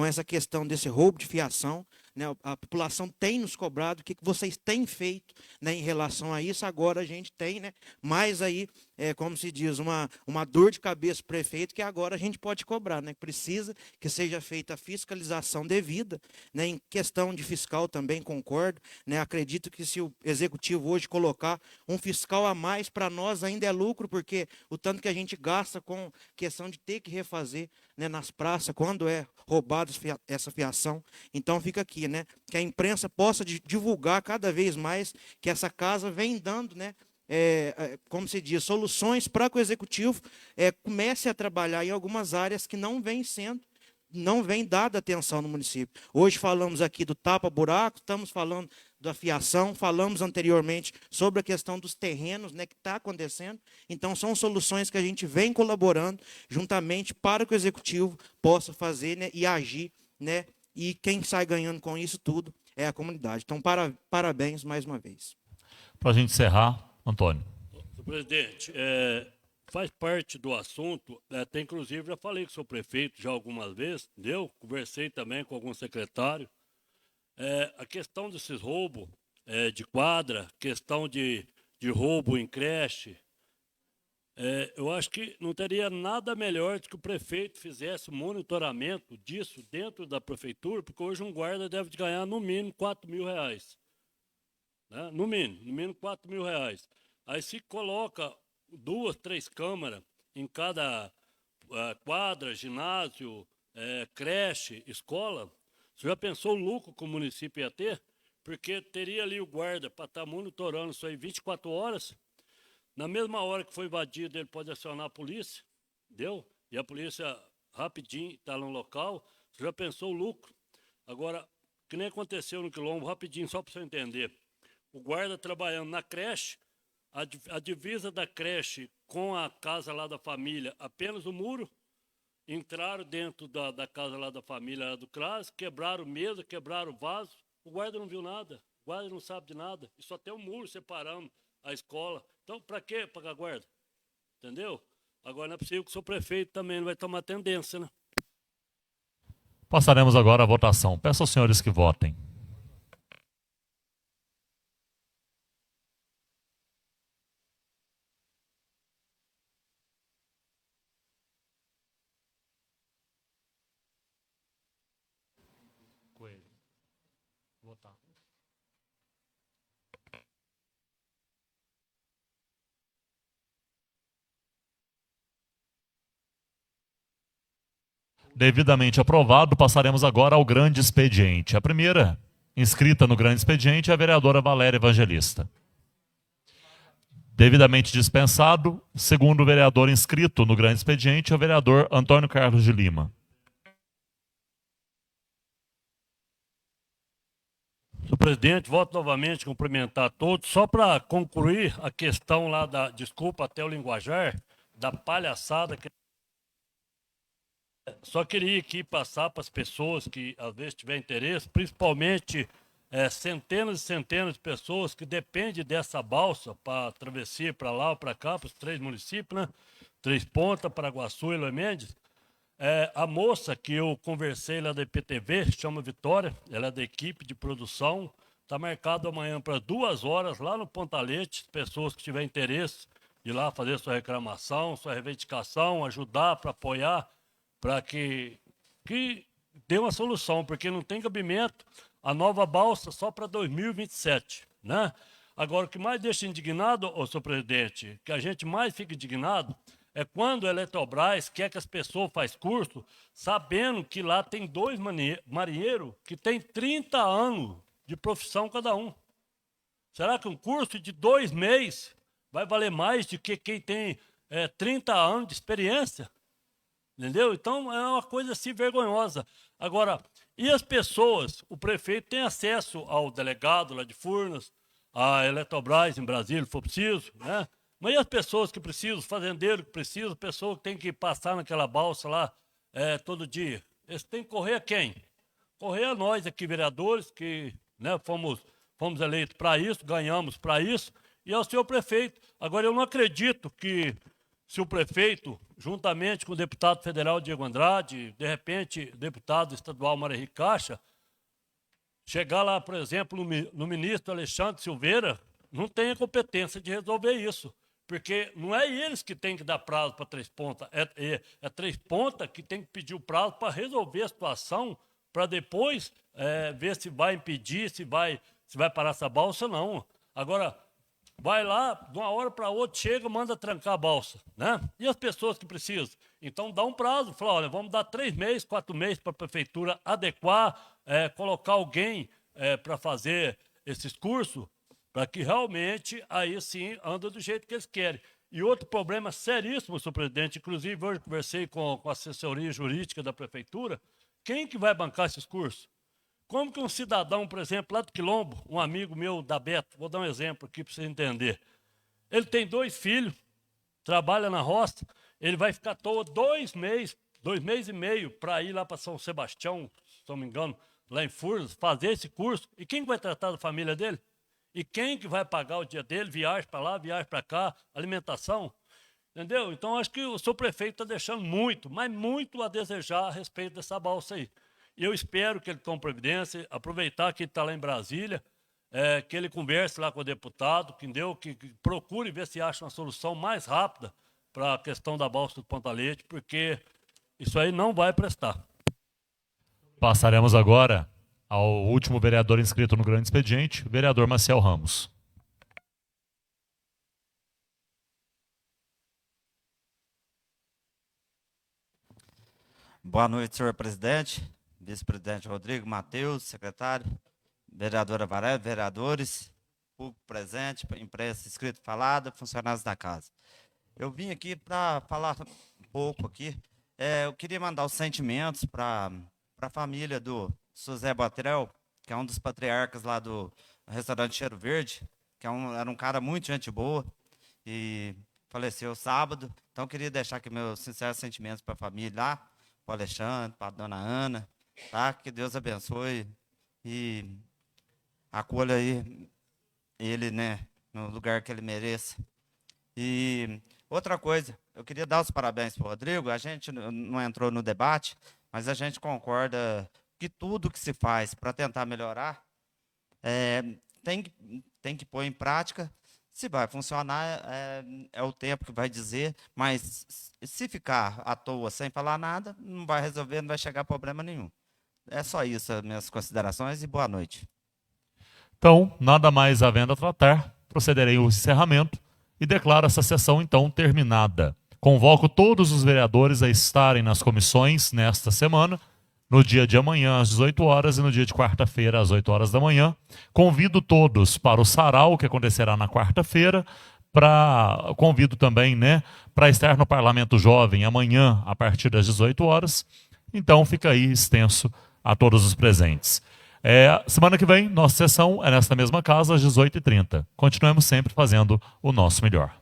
essa questão desse roubo de fiação, né, a população tem nos cobrado, o que vocês têm feito, né, em relação a isso. Agora a gente tem, né, mais aí, como se diz, uma dor de cabeça para o prefeito, que agora a gente pode cobrar. Né? Precisa que seja feita a fiscalização devida. Né? Em questão de fiscal também concordo. Né? Acredito que se o executivo hoje colocar um fiscal a mais, para nós ainda é lucro, porque o tanto que a gente gasta com questão de ter que refazer, né, nas praças, quando é roubada essa fiação. Então fica aqui, né, que a imprensa possa divulgar cada vez mais que essa casa vem dando, né, como se diz, soluções para que o executivo comece a trabalhar em algumas áreas que não vem dada atenção no município. Hoje falamos aqui do tapa-buraco, estamos falando da fiação, falamos anteriormente sobre a questão dos terrenos, né, que está acontecendo. Então, são soluções que a gente vem colaborando juntamente para que o executivo possa fazer, né, e agir, né, e quem sai ganhando com isso tudo é a comunidade. Então, parabéns mais uma vez. Para a gente encerrar, Antônio. Senhor presidente, faz parte do assunto, até inclusive já falei com o senhor prefeito já algumas vezes, entendeu? Conversei também com algum secretário. A questão desses roubos de quadra, questão de roubo em creche, eu acho que não teria nada melhor do que o prefeito fizesse o monitoramento disso dentro da prefeitura, porque hoje um guarda deve ganhar no mínimo R$4.000. Né? No mínimo R$4.000. Aí se coloca 2, 3 câmaras em cada quadra, ginásio, creche, escola, você já pensou o lucro que o município ia ter? Porque teria ali o guarda para estar monitorando isso aí 24 horas. Na mesma hora que foi invadido, ele pode acionar a polícia, entendeu? E a polícia rapidinho está no local. Você já pensou o lucro? Agora, que nem aconteceu no Quilombo, rapidinho, só para você entender. O guarda trabalhando na creche, a divisa da creche com a casa lá da família, apenas o muro. Entraram dentro da casa lá da família, lá do CRAS, quebraram mesa, quebraram vaso. O guarda não viu nada, o guarda não sabe de nada. E só tem um muro separando a escola. Então, para que pagar guarda? Entendeu? Agora não é possível que o seu prefeito também não vai tomar tendência, né? Passaremos agora à votação. Peço aos senhores que votem. Votar. Devidamente aprovado, passaremos agora ao grande expediente. A primeira inscrita no grande expediente é a vereadora Valéria Evangelista. Devidamente dispensado, segundo vereador inscrito no grande expediente, é o vereador Antônio Carlos de Lima. Senhor presidente, volto novamente a cumprimentar a todos. Só para concluir a questão lá desculpa até o linguajar, da palhaçada. Só queria aqui passar para as pessoas que às vezes tiverem interesse, principalmente centenas e centenas de pessoas que dependem dessa balsa para travessia para lá ou para cá, para os 3 municípios, né? Três Pontas, Paraguaçu e Eloy Mendes. A moça que eu conversei lá da IPTV, chama Vitória, ela é da equipe de produção, está marcado amanhã para 2 horas lá no Pontalete, pessoas que tiverem interesse, ir lá fazer sua reclamação, sua reivindicação, ajudar para apoiar, para que dê uma solução, porque não tem cabimento a nova balsa só para 2027, né? Agora, o que mais deixa indignado, ô senhor presidente, que a gente mais fica indignado, é quando a Eletrobras quer que as pessoas façam curso, sabendo que lá tem 2 marinheiros que têm 30 anos de profissão cada um. Será que um curso de 2 meses vai valer mais do que quem tem 30 anos de experiência? Entendeu? Então, é uma coisa assim vergonhosa. Agora, e as pessoas? O prefeito tem acesso ao delegado lá de Furnas, a Eletrobras em Brasília, se for preciso, né? Mas e as pessoas que precisam, os fazendeiros que precisam, pessoas que têm que passar naquela balsa lá todo dia? Eles têm que correr a quem? Correr a nós aqui, vereadores, que, né, fomos eleitos para isso, ganhamos para isso, e ao senhor prefeito. Agora, eu não acredito que se o prefeito, juntamente com o deputado federal Diego Andrade, de repente, deputado estadual Maria Ricacha, chegar lá, por exemplo, no ministro Alexandre Silveira, não tenha competência de resolver isso. Porque não é eles que têm que dar prazo para 3 pontas, é 3 pontas que tem que pedir o prazo para resolver a situação, para depois ver se vai impedir, se vai parar essa balsa, não. Agora, vai lá, de uma hora para outra, chega, manda trancar a balsa, né? E as pessoas que precisam? Então, dá um prazo, fala, olha, vamos dar 3 meses, 4 meses para a prefeitura adequar, colocar alguém para fazer esses cursos, para que realmente, aí sim, anda do jeito que eles querem. E outro problema seríssimo, senhor presidente, inclusive hoje conversei com a assessoria jurídica da prefeitura, quem que vai bancar esses cursos? Como que um cidadão, por exemplo, lá do Quilombo, um amigo meu da Beto, vou dar um exemplo aqui para você entender, ele tem 2 filhos, trabalha na roça, ele vai ficar à toa 2 meses e meio para ir lá para São Sebastião, se não me engano, lá em Furnas, fazer esse curso. E quem vai tratar da família dele? E quem que vai pagar o dia dele? Viagem para lá, viagem para cá, alimentação? Entendeu? Então, acho que o seu prefeito está deixando muito, mas muito a desejar a respeito dessa balsa aí. E eu espero que ele tome providência, aproveitar que ele está lá em Brasília, que ele converse lá com o deputado, que procure ver se acha uma solução mais rápida para a questão da balsa do Ponta Leite, porque isso aí não vai prestar. Passaremos agora ao último vereador inscrito no grande expediente, o vereador Maciel Ramos. Boa noite, senhor presidente, vice-presidente Rodrigo, Matheus, secretário, vereadora Valéria, vereadores, público presente, imprensa inscrito falada, funcionários da casa. Eu vim aqui para falar um pouco aqui. Eu queria mandar os sentimentos para a família do José Botrel, que é um dos patriarcas lá do restaurante Cheiro Verde, que era um cara muito gente boa e faleceu sábado. Então, eu queria deixar aqui meus sinceros sentimentos para a família lá, para o Alexandre, para a dona Ana, tá? Que Deus abençoe e acolha aí ele, né, no lugar que ele mereça. E outra coisa, eu queria dar os parabéns para o Rodrigo. A gente não entrou no debate, mas a gente concorda que tudo que se faz para tentar melhorar tem que pôr em prática. Se vai funcionar, é o tempo que vai dizer, mas se ficar à toa sem falar nada, não vai resolver, não vai chegar a problema nenhum. É só isso, as minhas considerações, e boa noite. Então, nada mais havendo a tratar, procederei ao encerramento e declaro essa sessão, então, terminada. Convoco todos os vereadores a estarem nas comissões nesta semana, no dia de amanhã, às 18 horas, e no dia de quarta-feira, às 8 horas da manhã. Convido todos para o sarau, que acontecerá na quarta-feira. Convido também, né, para estar no Parlamento Jovem amanhã, a partir das 18 horas. Então, fica aí extenso a todos os presentes. Semana que vem, nossa sessão é nesta mesma casa, às 18h30. Continuemos sempre fazendo o nosso melhor.